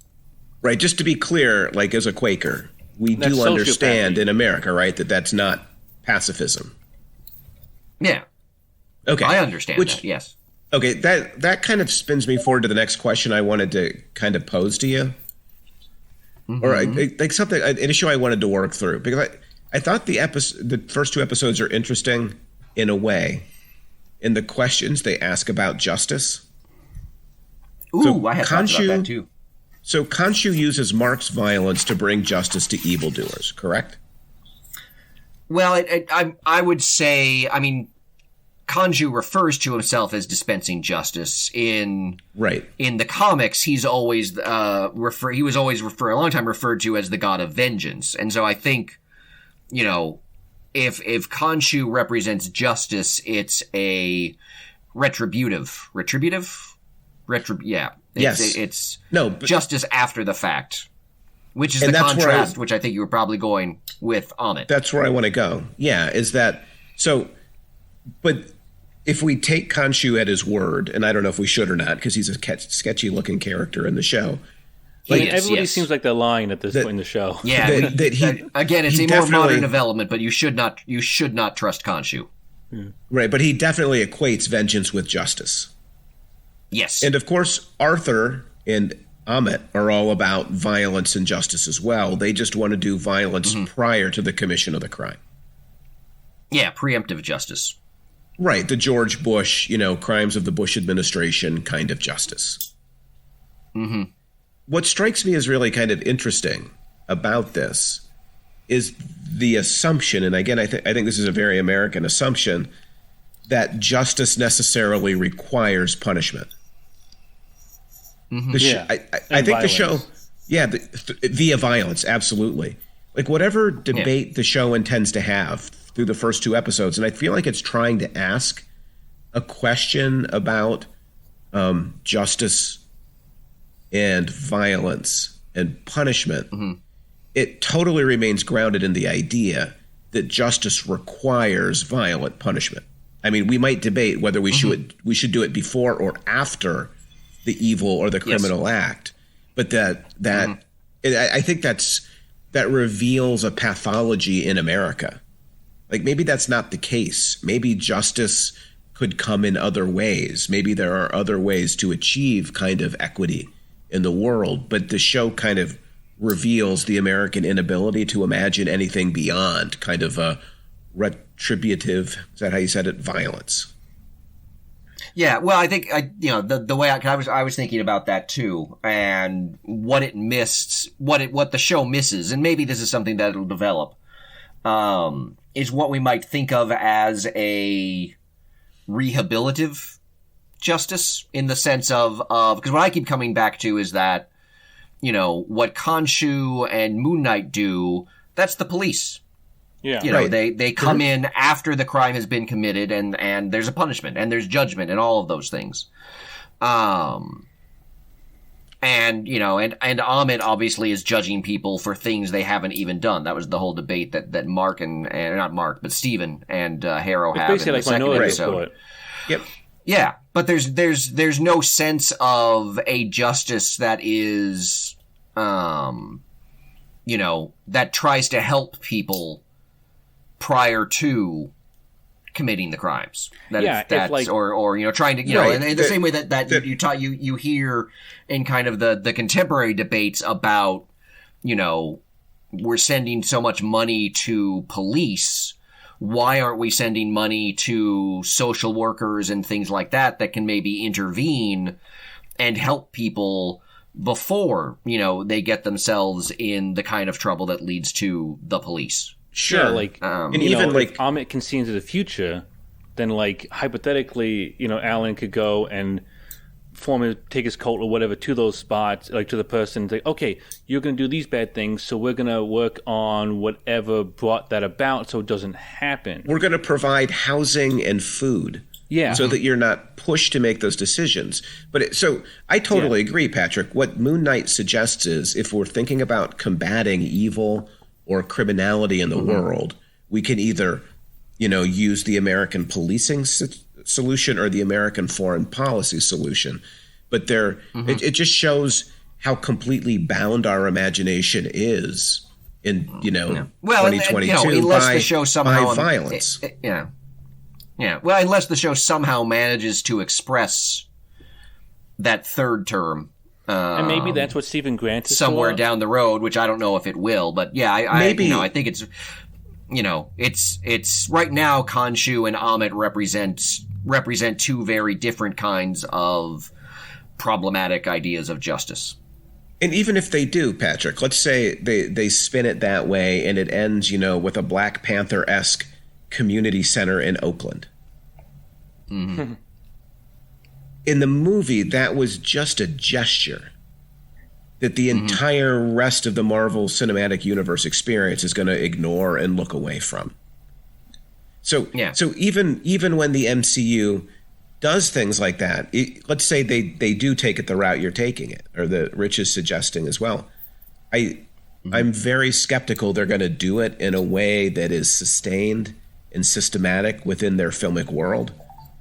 right. Just to be clear, as a Quaker, we do understand in America, right, that's not pacifism. Yeah. Okay. I understand that, yes. Okay, that kind of spins me forward to the next question I wanted to kind of pose to you. Mm-hmm. Or an issue I wanted to work through. Because I thought the first two episodes are interesting in a way, in the questions they ask about justice. Ooh, I had thoughts about that too. So Khonshu uses Mark's violence to bring justice to evildoers, correct? Well, I would say, Khonshu refers to himself as dispensing justice in the comics. He's always for a long time referred to as the god of vengeance, and so I think if Khonshu represents justice, it's a retributive. It's justice after the fact, which is the contrast, which I think you were probably going with Amit. That's where I want to go. Yeah, is that so? But if we take Khonshu at his word, and I don't know if we should or not, because he's a sketchy-looking character in the show. Everybody seems like they're lying at this point in the show. Yeah, again, it's a more modern development, but you should not trust Khonshu. Right, but he definitely equates vengeance with justice. Yes. And of course, Arthur and Amit are all about violence and justice as well. They just want to do violence prior to the commission of the crime. Yeah, preemptive justice. Right, the George Bush, crimes of the Bush administration kind of justice. Mm-hmm. What strikes me as really kind of interesting about this is the assumption, and again, I think this is a very American assumption, that justice necessarily requires punishment. Mm-hmm. I think the show, via violence, absolutely. Whatever debate the show intends to have through the first two episodes, and I feel like it's trying to ask a question about justice and violence and punishment. Mm-hmm. It totally remains grounded in the idea that justice requires violent punishment. We might debate whether we should do it before or after the evil or the criminal act, but I think that reveals a pathology in America. Maybe that's not the case. Maybe justice could come in other ways. Maybe there are other ways to achieve kind of equity in the world, but the show kind of reveals the American inability to imagine anything beyond kind of a retributive, is that how you said it, violence. Yeah, well, I think the way I was thinking about that too, and what it missed, what the show misses, and maybe this is something that it'll develop, is what we might think of as a rehabilitative justice, in the sense of because what I keep coming back to is that what Khonshu and Moon Knight do, that's the police. Yeah. They come in after the crime has been committed, and there's a punishment and there's judgment and all of those things. And Amit obviously is judging people for things they haven't even done. That was the whole debate that Mark and not Mark, but Steven and Harrow have in the second episode. Yep. Yeah, but there's no sense of a justice that is, that tries to help people prior to committing the crimes. Trying to, in the same way that you hear in kind of the contemporary debates about, we're sending so much money to police. Why aren't we sending money to social workers and things like that can maybe intervene and help people before, they get themselves in the kind of trouble that leads to the police? Sure. Yeah, and even if Amit can see into the future, then hypothetically, Alan could go and take his cult or whatever to those spots, to the person, say, okay, you're going to do these bad things, so we're going to work on whatever brought that about so it doesn't happen. We're going to provide housing and food. Yeah. So that you're not pushed to make those decisions. So I totally agree, Patrick. What Moon Knight suggests is if we're thinking about combating evil or criminality in the world, we can either, use the American policing solution or the American foreign policy solution. But it just shows how completely bound our imagination is in, 2022 unless the show somehow by violence. Yeah, well, unless the show somehow manages to express that third term. And maybe that's what Stephen Grant is somewhere down the road, which I don't know if it will. But yeah, I think it's, it's right now Khonshu and Amit represent two very different kinds of problematic ideas of justice. And even if they do, Patrick, let's say they spin it that way and it ends, with a Black Panther-esque community center in Oakland. Mm-hmm. In the movie, that was just a gesture that the entire rest of the Marvel Cinematic Universe experience is going to ignore and look away from. So even when the MCU does things like that, let's say they do take it the route you're taking it, or that Rich is suggesting as well. I'm very skeptical they're going to do it in a way that is sustained and systematic within their filmic world.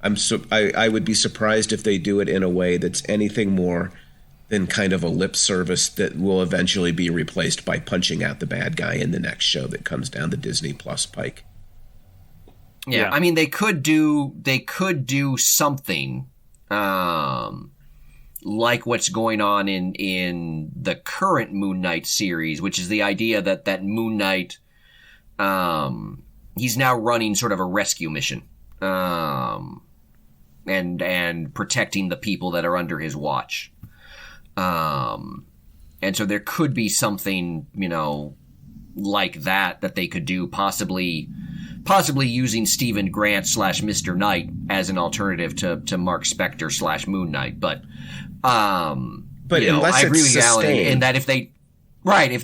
I would be surprised if they do it in a way that's anything more than kind of a lip service that will eventually be replaced by punching out the bad guy in the next show that comes down the Disney Plus pike. Yeah, I mean, they could do something like what's going on in the current Moon Knight series, which is the idea that Moon Knight, he's now running sort of a rescue mission, and protecting the people that are under his watch. And so there could be something, like that they could do, possibly using Stephen Grant / Mr. Knight as an alternative to Mark Spector / Moon Knight. But unless I agree it's with Alan sustained. in that if they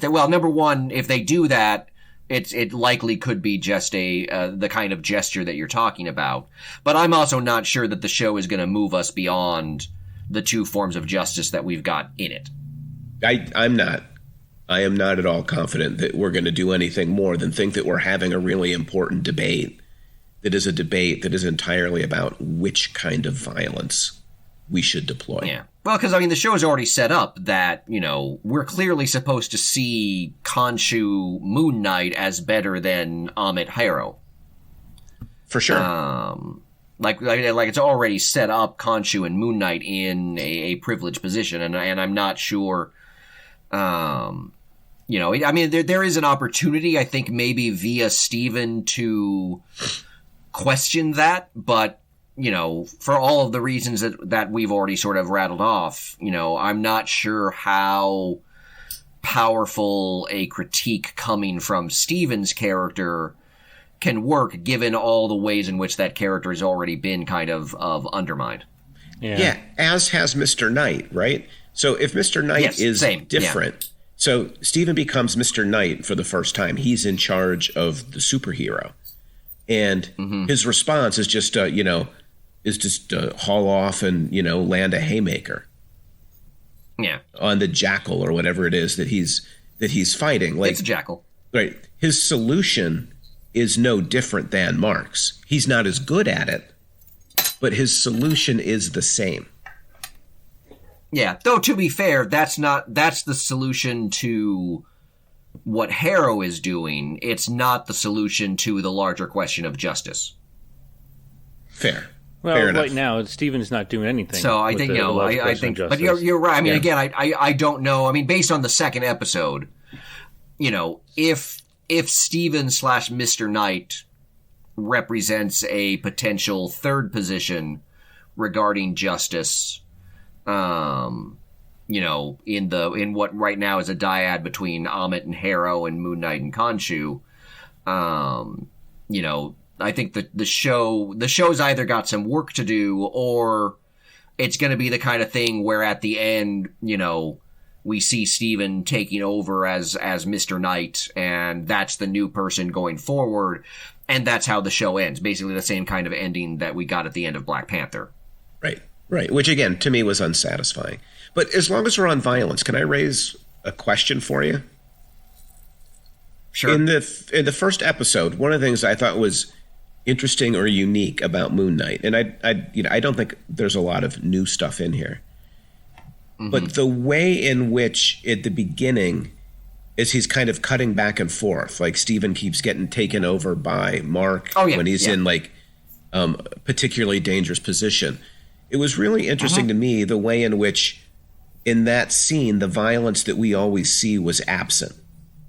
number one, if they do that, it likely could be just the kind of gesture that you're talking about. But I'm also not sure that the show is going to move us beyond the two forms of justice that we've got in it. I'm not. I am not at all confident that we're going to do anything more than think that we're having a really important debate that is a debate that is entirely about which kind of violence we should deploy. Yeah. Well, because, the show is already set up that, we're clearly supposed to see Khonshu Moon Knight as better than Amit Harrow. For sure. Like it's already set up Khonshu and Moon Knight in a privileged position, and I'm not sure. There is an opportunity, I think, maybe via Steven to question that, but for all of the reasons that we've already sort of rattled off, I'm not sure how powerful a critique coming from Steven's character can work, given all the ways in which that character has already been kind of undermined. Yeah, as has Mr. Knight, right? So if Mr. Knight is different, so Steven becomes Mr. Knight for the first time. He's in charge of the superhero. And his response is just, haul off and, land a haymaker. Yeah. On the jackal or whatever it is that he's fighting. It's a jackal. Right. His solution is no different than Mark's. He's not as good at it, but his solution is the same. Yeah, though to be fair, that's the solution to what Harrow is doing. It's not the solution to the larger question of justice. Fair. Well, Fair right enough. now, Steven's not doing anything. So I think, I think, but you're right. Again, I don't know. Based on the second episode, if Steven / Mr. Knight represents a potential third position regarding justice, in what right now is a dyad between Ammit and Harrow and Moon Knight and Khonshu, I think the show's either got some work to do, or it's going to be the kind of thing where at the end, we see Steven taking over as Mr. Knight, and that's the new person going forward, and that's how the show ends. Basically the same kind of ending that we got at the end of Black Panther. Right. Which, again, to me was unsatisfying. But as long as we're on violence, can I raise a question for you? Sure. In the first episode, one of the things I thought was interesting or unique about Moon Knight, and I don't think there's a lot of new stuff in here, but the way in which at the beginning is he's kind of cutting back and forth, like Steven keeps getting taken over by Mark when he's in particularly dangerous position. It was really interesting to me the way in which in that scene the violence that we always see was absent.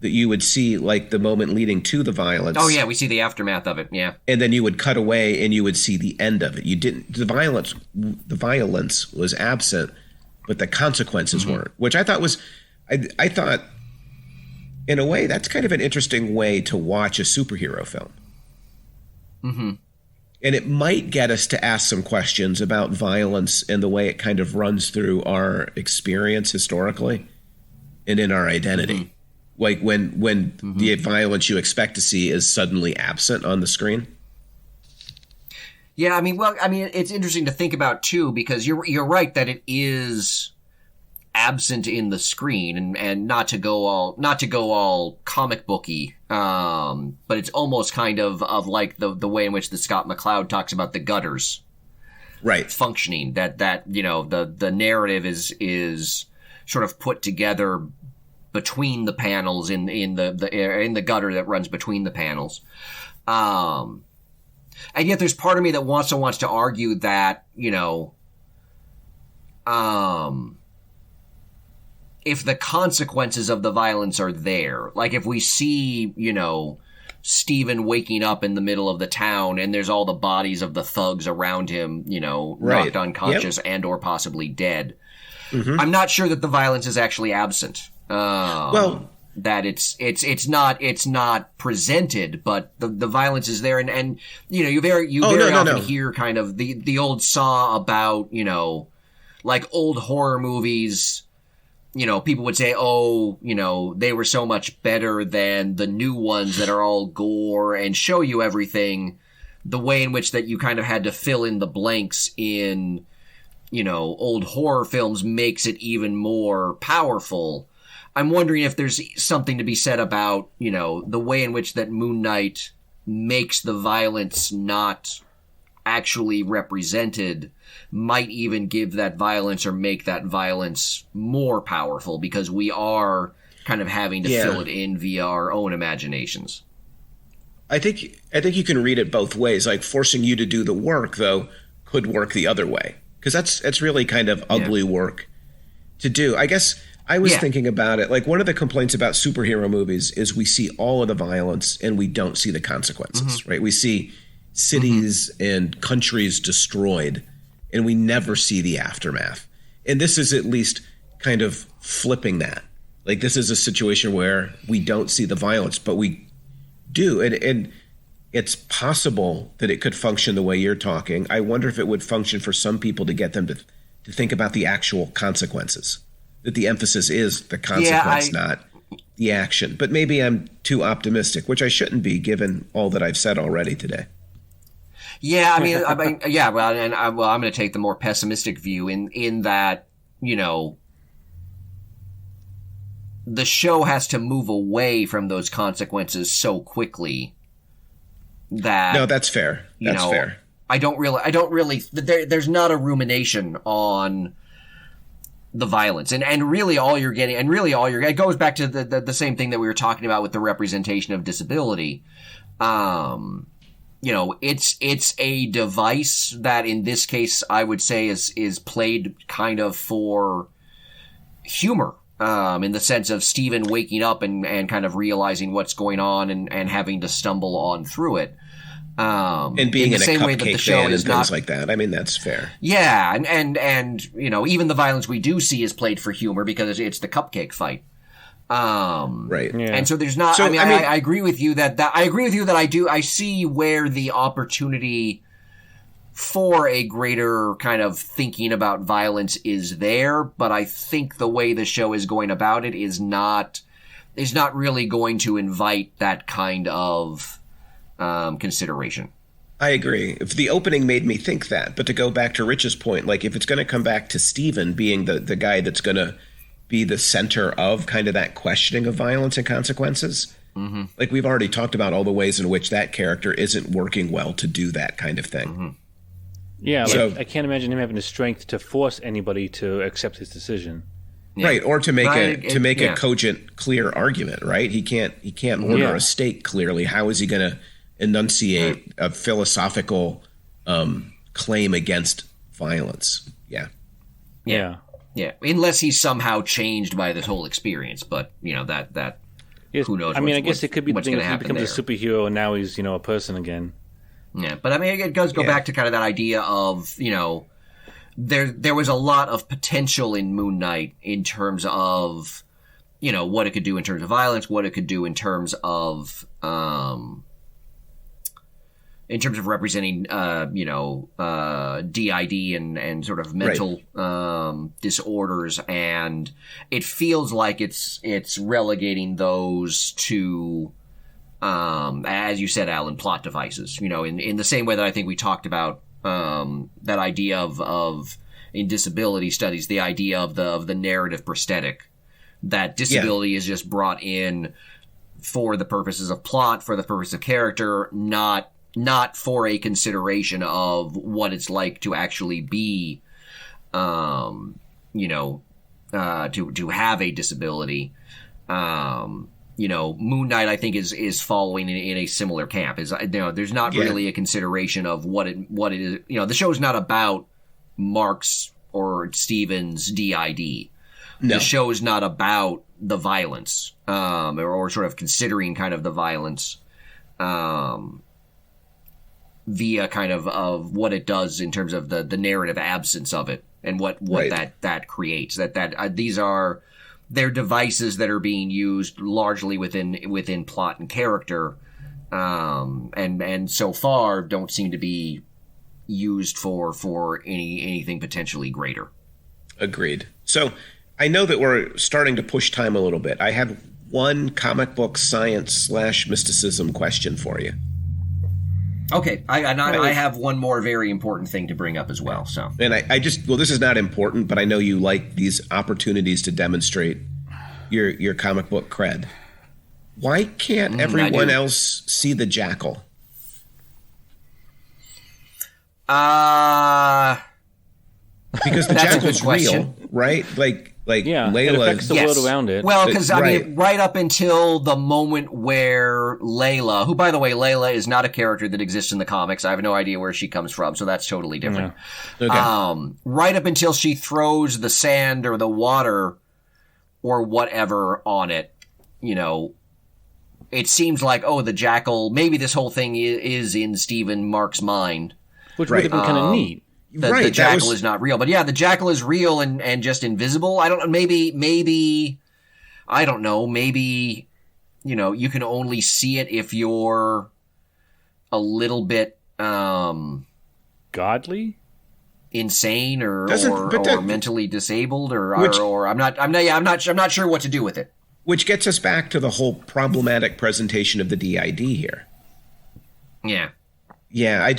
That you would see like the moment leading to the violence. Oh yeah, we see the aftermath of it, yeah. And then you would cut away and you would see the end of it. The violence was absent, but the consequences weren't, which I thought was I thought in a way that's kind of an interesting way to watch a superhero film. And it might get us to ask some questions about violence and the way it kind of runs through our experience historically and in our identity. Like when the violence you expect to see is suddenly absent on the screen. Yeah, it's interesting to think about too, because you're right that it is absent in the screen, and not to go all comic booky, but it's almost kind of like the way in which the Scott McCloud talks about the gutters, right, functioning. That the narrative is sort of put together between the panels in the gutter that runs between the panels. And yet there's part of me that also wants to argue that, if the consequences of the violence are there, like if we see, Steven waking up in the middle of the town and there's all the bodies of the thugs around him, knocked unconscious and or possibly dead. I'm not sure that the violence is actually absent. That it's not presented, but the violence is there, and you very often hear kind of the old saw about like old horror movies. People would say, they were so much better than the new ones that are all gore and show you everything. The way in which that you kind of had to fill in the blanks in old horror films makes it even more powerful. I'm wondering if there's something to be said about, the way in which that Moon Knight makes the violence not actually represented might even give that violence or make that violence more powerful, because we are kind of having to fill it in via our own imaginations. I think you can read it both ways. Like forcing you to do the work, though, could work the other way, because that's really kind of ugly work to do. I guess I was thinking about it. Like one of the complaints about superhero movies is we see all of the violence and we don't see the consequences, right? We see cities and countries destroyed and we never see the aftermath. And this is at least kind of flipping that. Like this is a situation where we don't see the violence, but we do. And it's possible that it could function the way you're talking. I wonder if it would function for some people to get them to think about the actual consequences. That the emphasis is the consequence, not the action. But maybe I'm too optimistic, which I shouldn't be given all that I've said already today. Yeah, I'm going to take the more pessimistic view in that, the show has to move away from those consequences so quickly that no, that's fair. That's fair. I don't really. There's not a rumination on the violence, and really all you're getting, it goes back to the same thing that we were talking about with the representation of disability. It's a device that in this case I would say is played kind of for humor in the sense of Steven waking up and kind of realizing what's going on and having to stumble on through it. And being in the same way that the show is things like that. I mean, that's fair. Yeah, and you know, even the violence we do see is played for humor because it's the cupcake fight. Right. Yeah. And so there's not. So, I agree with you that I see where the opportunity for a greater kind of thinking about violence is there, but I think the way the show is going about it is not really going to invite that kind of consideration. I agree. If the opening made me think that, but to go back to Rich's point, like if it's going to come back to Steven being the guy that's going to be the center of kind of that questioning of violence and consequences, like we've already talked about all the ways in which that character isn't working well to do that kind of thing. Yeah, so, I can't imagine him having the strength to force anybody to accept his decision. Yeah. Right, or to make a cogent, clear argument. Right, he can't order a state clearly. How is he going to enunciate a philosophical claim against violence? Yeah. Unless he's somehow changed by this whole experience, but you know that who knows? I mean, I guess it could be the thing that he becomes a superhero and now he's a person again. Yeah, but I mean, it does go back to kind of that idea of, you know, there was a lot of potential in Moon Knight in terms of, you know, what it could do in terms of violence, what it could do in terms of representing, DID and sort of mental disorders, and it feels like it's relegating those to. As you said, Alan, plot devices, you know, in the same way that I think we talked about, that idea of in disability studies, the idea of the narrative prosthetic, that disability is just brought in for the purposes of plot, for the purpose of character, not for a consideration of what it's like to actually be, to have a disability. You know, Moon Knight, I think, is following in a similar camp. There's not really a consideration of what it is. You know, the show's not about Mark's or Steven's DID. No. The show is not about the violence, or sort of considering kind of the violence, via kind of what it does in terms of the narrative absence of it and what that creates. They're devices that are being used largely within plot and character, and so far don't seem to be used for anything potentially greater. Agreed. So I know that we're starting to push time a little bit. I have one comic book science/mysticism question for you. Okay, I have one more very important thing to bring up as well. So, and this is not important, but I know you like these opportunities to demonstrate your comic book cred. Why can't everyone else see the Jackal? Because the Jackal's real, right? Like Layla, it affects the world around it. Well, because I mean, right up until the moment where Layla, who by the way, Layla is not a character that exists in the comics. I have no idea where she comes from, so that's totally different. Yeah. Okay. Right up until she throws the sand or the water or whatever on it, you know, it seems like the Jackal. Maybe this whole thing is in Stephen Mark's mind, which would have been kind of neat. The Jackal is not real, but the Jackal is real and just invisible. I don't know. Maybe I don't know. Maybe, you know, you can only see it if you're a little bit godly, insane, or mentally disabled, or I'm not sure what to do with it. Which gets us back to the whole problematic presentation of the DID here. Yeah. Yeah.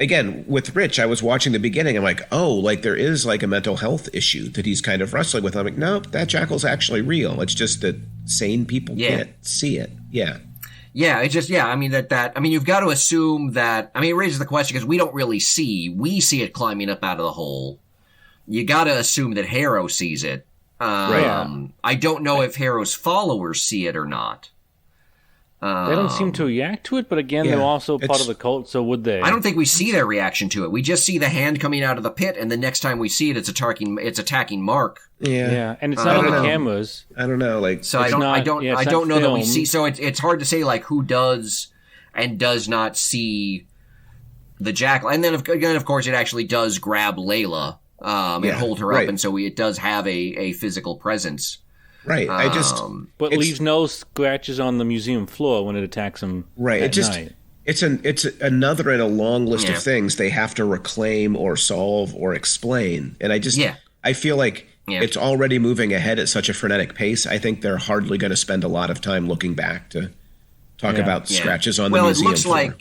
Again, with Rich, I was watching the beginning. I'm like, there is like a mental health issue that he's kind of wrestling with. I'm like, no, that Jackal's actually real. It's just that sane people can't see it. Yeah. Yeah, it's just, I mean, you've got to assume that, I mean, it raises the question because we see it climbing up out of the hole. You got to assume that Harrow sees it. I don't know if Harrow's followers see it or not. They don't seem to react to it, but again, they're also part of the cult, so would they? I don't think we see their reaction to it. We just see the hand coming out of the pit, and the next time we see it, it's attacking Mark. Yeah, and it's not on the cameras. I don't know, so I don't know that we see. So it's hard to say who does and does not see the jackal. And then again, of course, it actually does grab Layla and hold her up, and so it does have a physical presence. Right. But leaves no scratches on the museum floor when it attacks him. Right. At night. It's another in a long list of things they have to reclaim or solve or explain. And I feel like it's already moving ahead at such a frenetic pace. I think they're hardly going to spend a lot of time looking back to talk about scratches on the museum floor.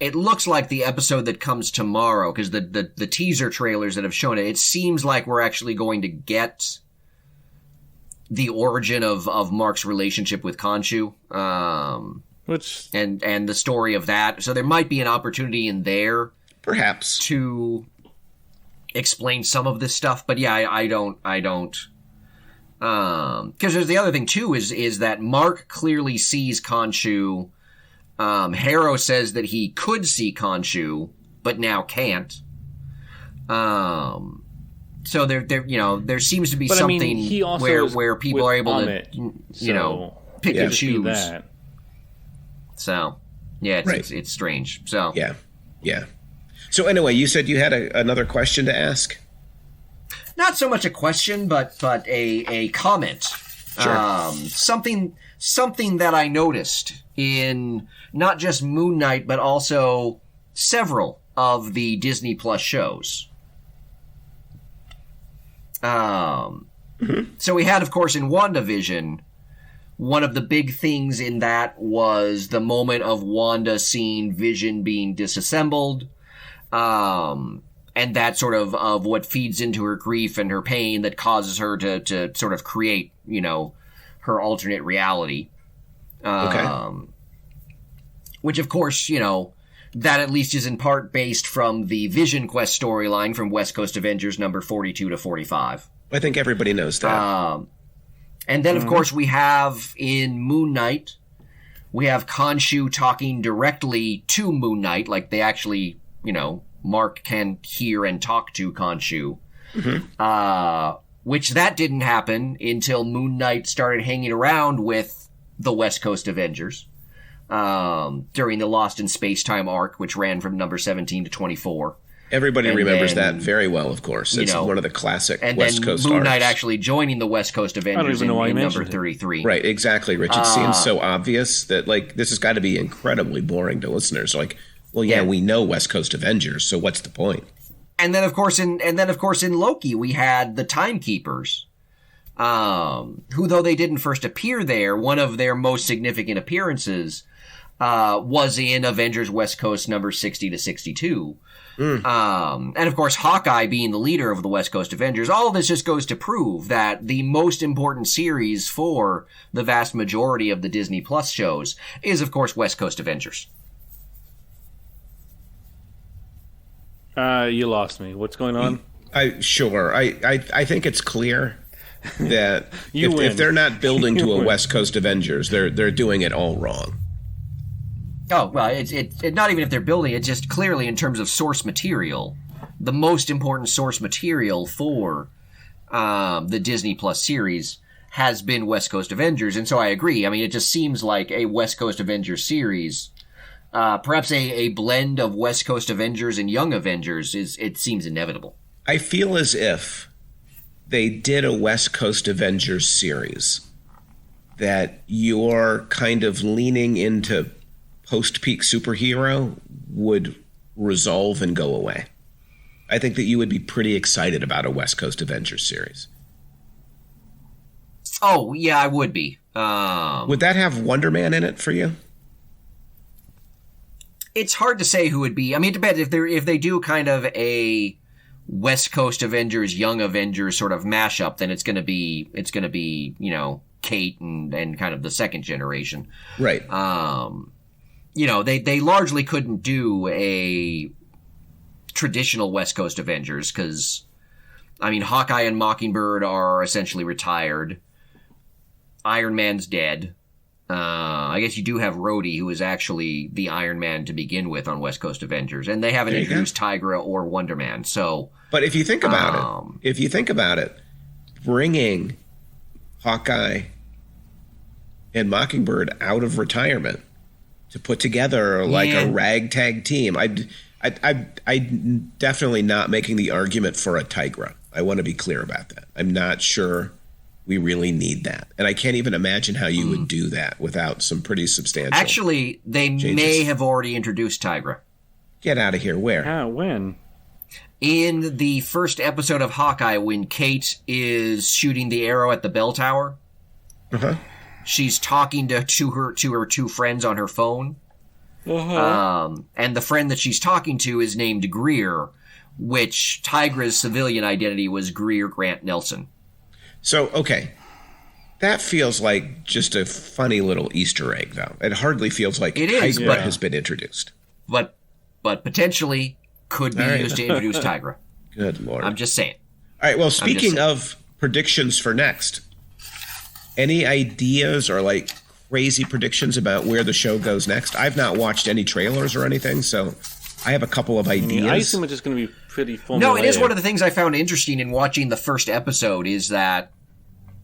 It looks like the episode that comes tomorrow, because the teaser trailers that have shown it seems like we're actually going to get the origin of Mark's relationship with Khonshu, and the story of that. So there might be an opportunity in there, perhaps, to explain some of this stuff. But yeah, I don't. Because there's the other thing too is that Mark clearly sees Khonshu. Harrow says that he could see Khonshu, but now can't. So there seems to be something where people are able to pick and choose. That. So it's strange. So yeah. So anyway, you said you had another question to ask. Not so much a question, but a comment. Sure. Something that I noticed in not just Moon Knight, but also several of the Disney Plus shows. So we had, of course, in WandaVision, one of the big things in that was the moment of Wanda seeing Vision being disassembled, and that sort of what feeds into her grief and her pain that causes her to sort of create, her alternate reality. Which, of course, that at least is in part based from the Vision Quest storyline from West Coast Avengers number 42 to 45. I think everybody knows that. And then, of course, we have in Moon Knight, we have Khonshu talking directly to Moon Knight, like they actually, Mark can hear and talk to Khonshu. Which that didn't happen until Moon Knight started hanging around with the West Coast Avengers during the Lost in Space-Time arc, which ran from number 17 to 24. Everybody remembers that very well, of course. It's one of the classic West Coast arcs. And then Moon Knight actually joining the West Coast Avengers in number 33. Right, exactly, Rich. It seems so obvious that, this has got to be incredibly boring to listeners. We know West Coast Avengers, so what's the point? And then, of course, in Loki, we had the Timekeepers, who, though they didn't first appear there, one of their most significant appearances was in Avengers West Coast number 60 to 62. And, of course, Hawkeye being the leader of the West Coast Avengers. All of this just goes to prove that the most important series for the vast majority of the Disney Plus shows is, of course, West Coast Avengers. You lost me. What's going on? I think it's clear that if they're not building to a West Coast Avengers, they're doing it all wrong. Oh, well, it's not even if they're building it, just clearly in terms of source material. The most important source material for the Disney Plus series has been West Coast Avengers, and so I agree. I mean, it just seems like a West Coast Avengers series, perhaps a blend of West Coast Avengers and Young Avengers, it seems inevitable. I feel as if they did a West Coast Avengers series that you're kind of leaning into post-peak superhero would resolve and go away. I think that you would be pretty excited about a West Coast Avengers series. Oh, yeah, I would be. Would that have Wonder Man in it for you? It's hard to say who would be. I mean, it depends. If they do kind of a West Coast Avengers, Young Avengers sort of mashup, then it's going to be Kate and kind of the second generation. Right. They largely couldn't do a traditional West Coast Avengers because, Hawkeye and Mockingbird are essentially retired. Iron Man's dead. I guess you do have Rhodey, who is actually the Iron Man to begin with on West Coast Avengers, and they haven't introduced Tigra or Wonder Man. So, but if you think about it, bringing Hawkeye and Mockingbird out of retirement to put together like a ragtag team, I'm definitely not making the argument for a Tigra. I want to be clear about that. I'm not sure we really need that. And I can't even imagine how you would do that without some pretty substantial Actually, they changes. may have already introduced Tigra. Get out of here. Where? When? In the first episode of Hawkeye, when Kate is shooting the arrow at the bell tower, she's talking to her two friends on her phone. And the friend that she's talking to is named Greer, which Tigra's civilian identity was Greer Grant Nelson. So, okay. That feels like just a funny little Easter egg, though. It hardly feels like Tigra has been introduced. But potentially could be used to introduce Tigra. Good Lord. I'm just saying. All right, well, speaking of predictions for next, any ideas or like crazy predictions about where the show goes next? I've not watched any trailers or anything, so I have a couple of ideas. I assume it's just going to be pretty formulaic. No, it is one of the things I found interesting in watching the first episode is that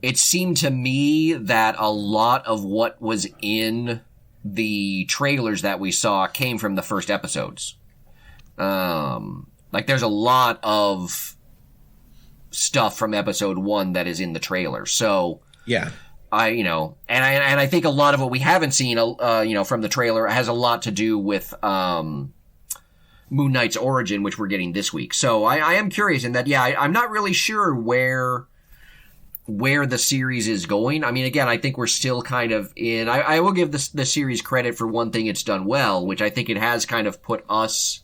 it seemed to me that a lot of what was in the trailers that we saw came from the first episodes. Like there's a lot of stuff from episode 1 that is in the trailer. So yeah, I think a lot of what we haven't seen, from the trailer has a lot to do with Moon Knight's origin, which we're getting this week. So I am curious in that. Yeah, I'm not really sure where the series is going. I mean, again, I think we're still kind of in. I will give the series credit for one thing it's done well, which I think it has kind of put us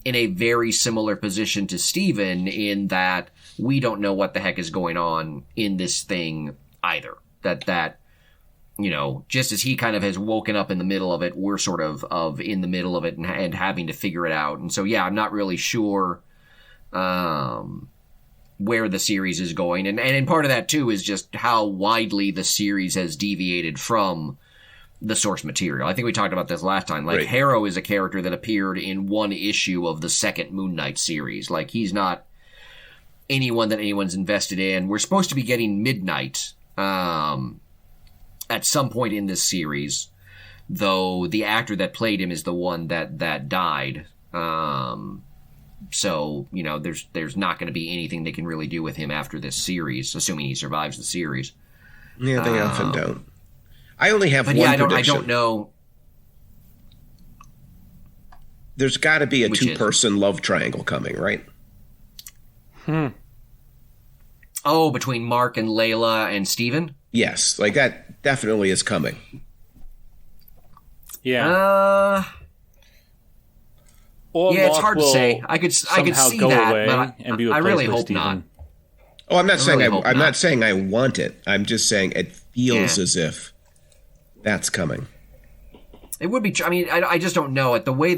in a very similar position to Steven in that we don't know what the heck is going on in this thing either. That just as he kind of has woken up in the middle of it, we're sort of in the middle of it and having to figure it out. And so, yeah, I'm not really sure where the series is going. And part of that, too, is just how widely the series has deviated from the source material. I think we talked about this last time. Like, Harrow is a character that appeared in one issue of the second Moon Knight series. Like, he's not anyone that anyone's invested in. We're supposed to be getting Midnight at some point in this series, though the actor that played him is the one that died. So, there's not going to be anything they can really do with him after this series, assuming he survives the series. Yeah, they often don't. I only have one prediction. I don't know. There's got to be a two-person love triangle coming, right? Oh, between Mark and Layla and Steven? Yes, like that definitely is coming. Yeah. It's hard to say. I could see that, but and be I really hope Steven. not. Oh, I'm not saying I'm not saying I want it. I'm just saying it feels as if that's coming. It would be. I mean, I just don't know it. The way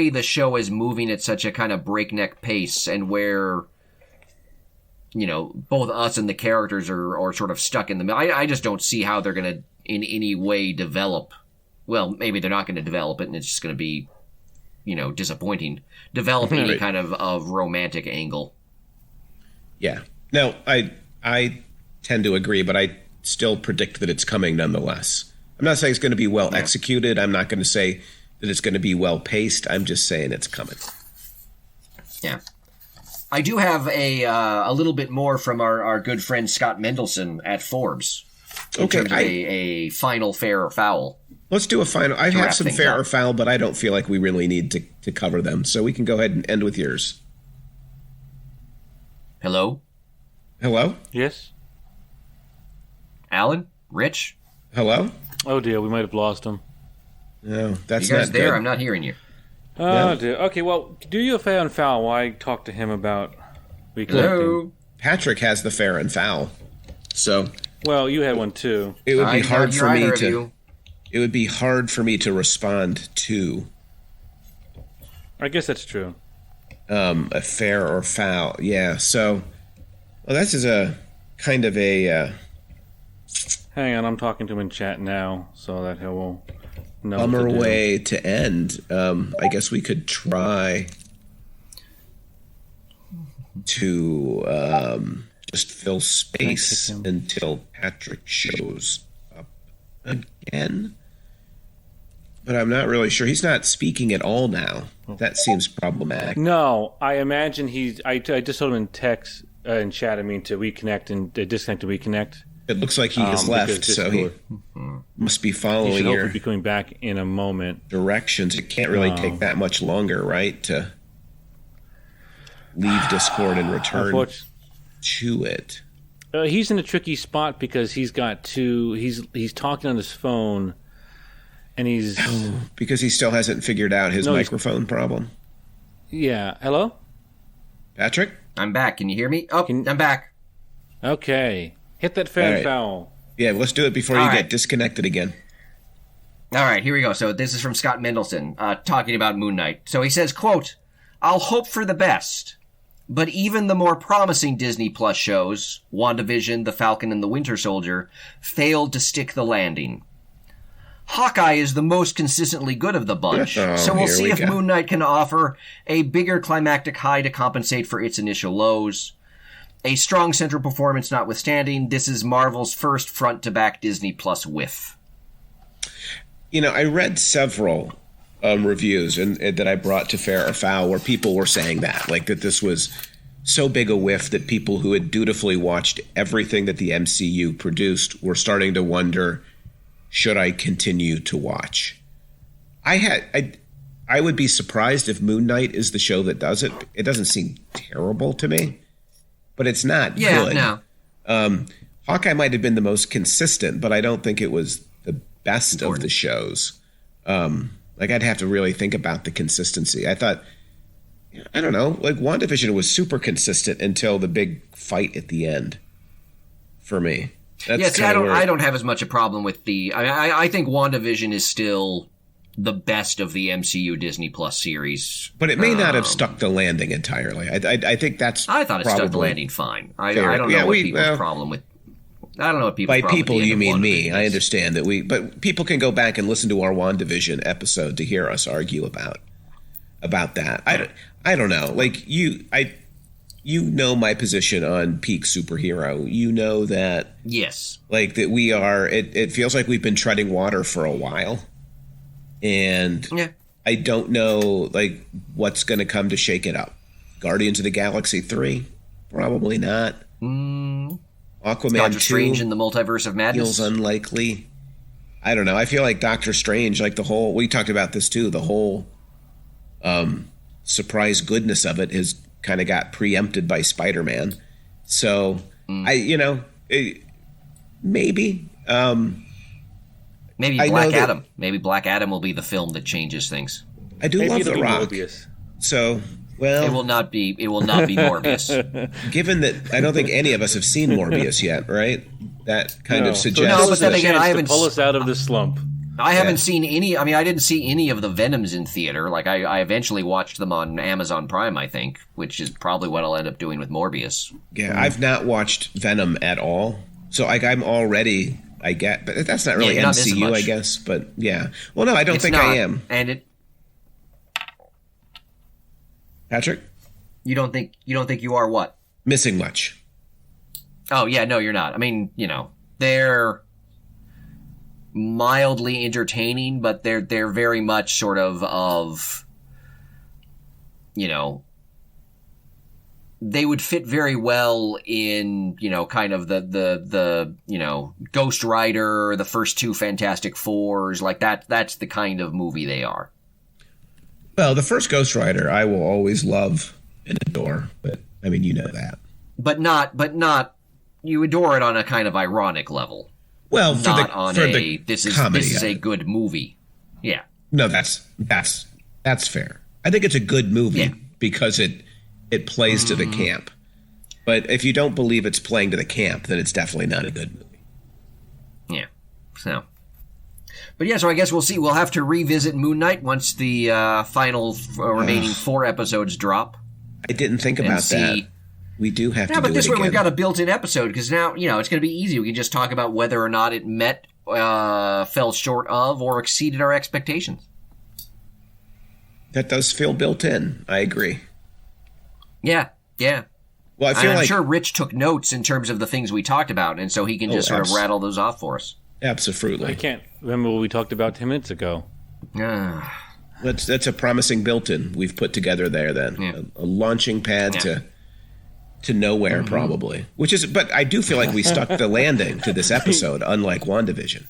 the show is moving at such a kind of breakneck pace, and where both us and the characters are sort of stuck in the middle. I just don't see how they're going to in any way develop. Well, maybe they're not going to develop it, and it's just going to be, disappointing. Develop any kind of romantic angle. Yeah. No, I tend to agree, but I still predict that it's coming nonetheless. I'm not saying it's going to be well executed. I'm not going to say that it's going to be well paced. I'm just saying it's coming. Yeah. I do have a little bit more from our good friend Scott Mendelson at Forbes in terms of a final fair or foul. Let's do a final. I have some fair or foul, but I don't feel like we really need to cover them. So we can go ahead and end with yours. Hello? Hello? Yes? Alan? Rich? Hello? Oh, dear. We might have lost him. No, that's you guys not there? good. I'm not hearing you. Oh, dear. Okay, well, do you a fair and foul while I talk to him about recollecting? Hello? Patrick has the fair and foul. So... Well, you had one, too. It would be hard for me to... It would be hard for me to respond to... I guess that's true. A fair or foul. Yeah, so... Well, this is a kind of a... Hang on, I'm talking to him in chat now, so that he will know. Bummer way to end. I guess we could try to just fill space until Patrick shows up again. But I'm not really sure. He's not speaking at all now. That seems problematic. No, I imagine I just told him in text, in chat, to reconnect and disconnect and reconnect. It looks like he has left, so he must be following your be coming back in a moment. Directions. It can't really take that much longer, right, to leave Discord and return to it. He's in a tricky spot because he's got he's talking on his phone, and he's because he still hasn't figured out his microphone problem. Yeah. Hello, Patrick. I'm back. Can you hear me? I'm back. Okay. Hit that fan foul. Yeah, let's do it before you get disconnected again. All right, here we go. So this is from Scott Mendelson talking about Moon Knight. So he says, quote, "I'll hope for the best, but even the more promising Disney Plus shows, WandaVision, The Falcon and the Winter Soldier, failed to stick the landing. Hawkeye is the most consistently good of the bunch, so we'll see if Moon Knight can offer a bigger climactic high to compensate for its initial lows. A strong central performance notwithstanding, this is Marvel's first front-to-back Disney Plus whiff." I read several reviews and that I brought to Fair or Foul where people were saying that, like that this was so big a whiff that people who had dutifully watched everything that the MCU produced were starting to wonder, should I continue to watch? I would be surprised if Moon Knight is the show that does it. It doesn't seem terrible to me. But it's not good. No. Hawkeye might have been the most consistent, but I don't think it was the best of the shows. I'd have to really think about the consistency. I thought, I don't know, like WandaVision was super consistent until the big fight at the end for me. That's I don't have as much a problem with I think WandaVision is still the best of the MCU Disney Plus series. But it may not have stuck the landing entirely. I think that's I thought it stuck the landing fine. I don't know what people's problem with... I don't know what people's problem with the end of WandaVision. By people, you mean me. I understand that but people can go back and listen to our WandaVision episode to hear us argue about that. I don't know. Like, you know my position on peak superhero. You know that... Yes. Like, that we are... It feels like we've been treading water for a while. And I don't know, like, what's going to come to shake it up. Guardians of the Galaxy 3? Probably not. Aquaman Doctor 2 Strange in the Multiverse of Madness? Feels unlikely. I don't know. I feel like Doctor Strange, like the whole... We talked about this, too. The whole surprise goodness of it has kind of got preempted by Spider-Man. So, maybe... Maybe Black Adam. Maybe Black Adam will be the film that changes things. I do love The Rock. Morbius. So, well, it will not be Morbius. Given that I don't think any of us have seen Morbius yet, right? That kind of suggests. No, but then again, I haven't pull us out of this slump. I haven't seen any. I mean, I didn't see any of the Venoms in theater. Like, I eventually watched them on Amazon Prime, I think, which is probably what I'll end up doing with Morbius. Yeah, I've not watched Venom at all, so I'm already. I get, but that's not really MCU, I guess. But yeah, well, no, I don't think I am. And Patrick, you don't think you are what? Missing much. Oh yeah, no, you're not. I mean, they're mildly entertaining, but they're very much sort of they would fit very well in, kind of the Ghost Rider, the first two Fantastic Fours, like that. That's the kind of movie they are. Well, the first Ghost Rider I will always love and adore, but I mean, you know that. But not you adore it on a kind of ironic level. Well, this is a good movie. Yeah. No, that's fair. I think it's a good movie because it plays to the camp. But if you don't believe it's playing to the camp, then it's definitely not a good movie. Yeah. So. But yeah, so I guess we'll see. We'll have to revisit Moon Knight once the final remaining 4 episodes drop. I didn't think about that. We do have to do it Yeah, but this way again. we've got a built-in episode, because now, it's going to be easy. We can just talk about whether or not it met, fell short of, or exceeded our expectations. That does feel built in. I agree. Yeah. Well, I'm sure Rich took notes in terms of the things we talked about, and so he can just sort of rattle those off for us. Absolutely. I can't remember what we talked about 10 minutes ago. That's a promising built-in we've put together there then. Yeah. A launching pad to nowhere, probably. But I do feel like we stuck the landing to this episode, unlike WandaVision.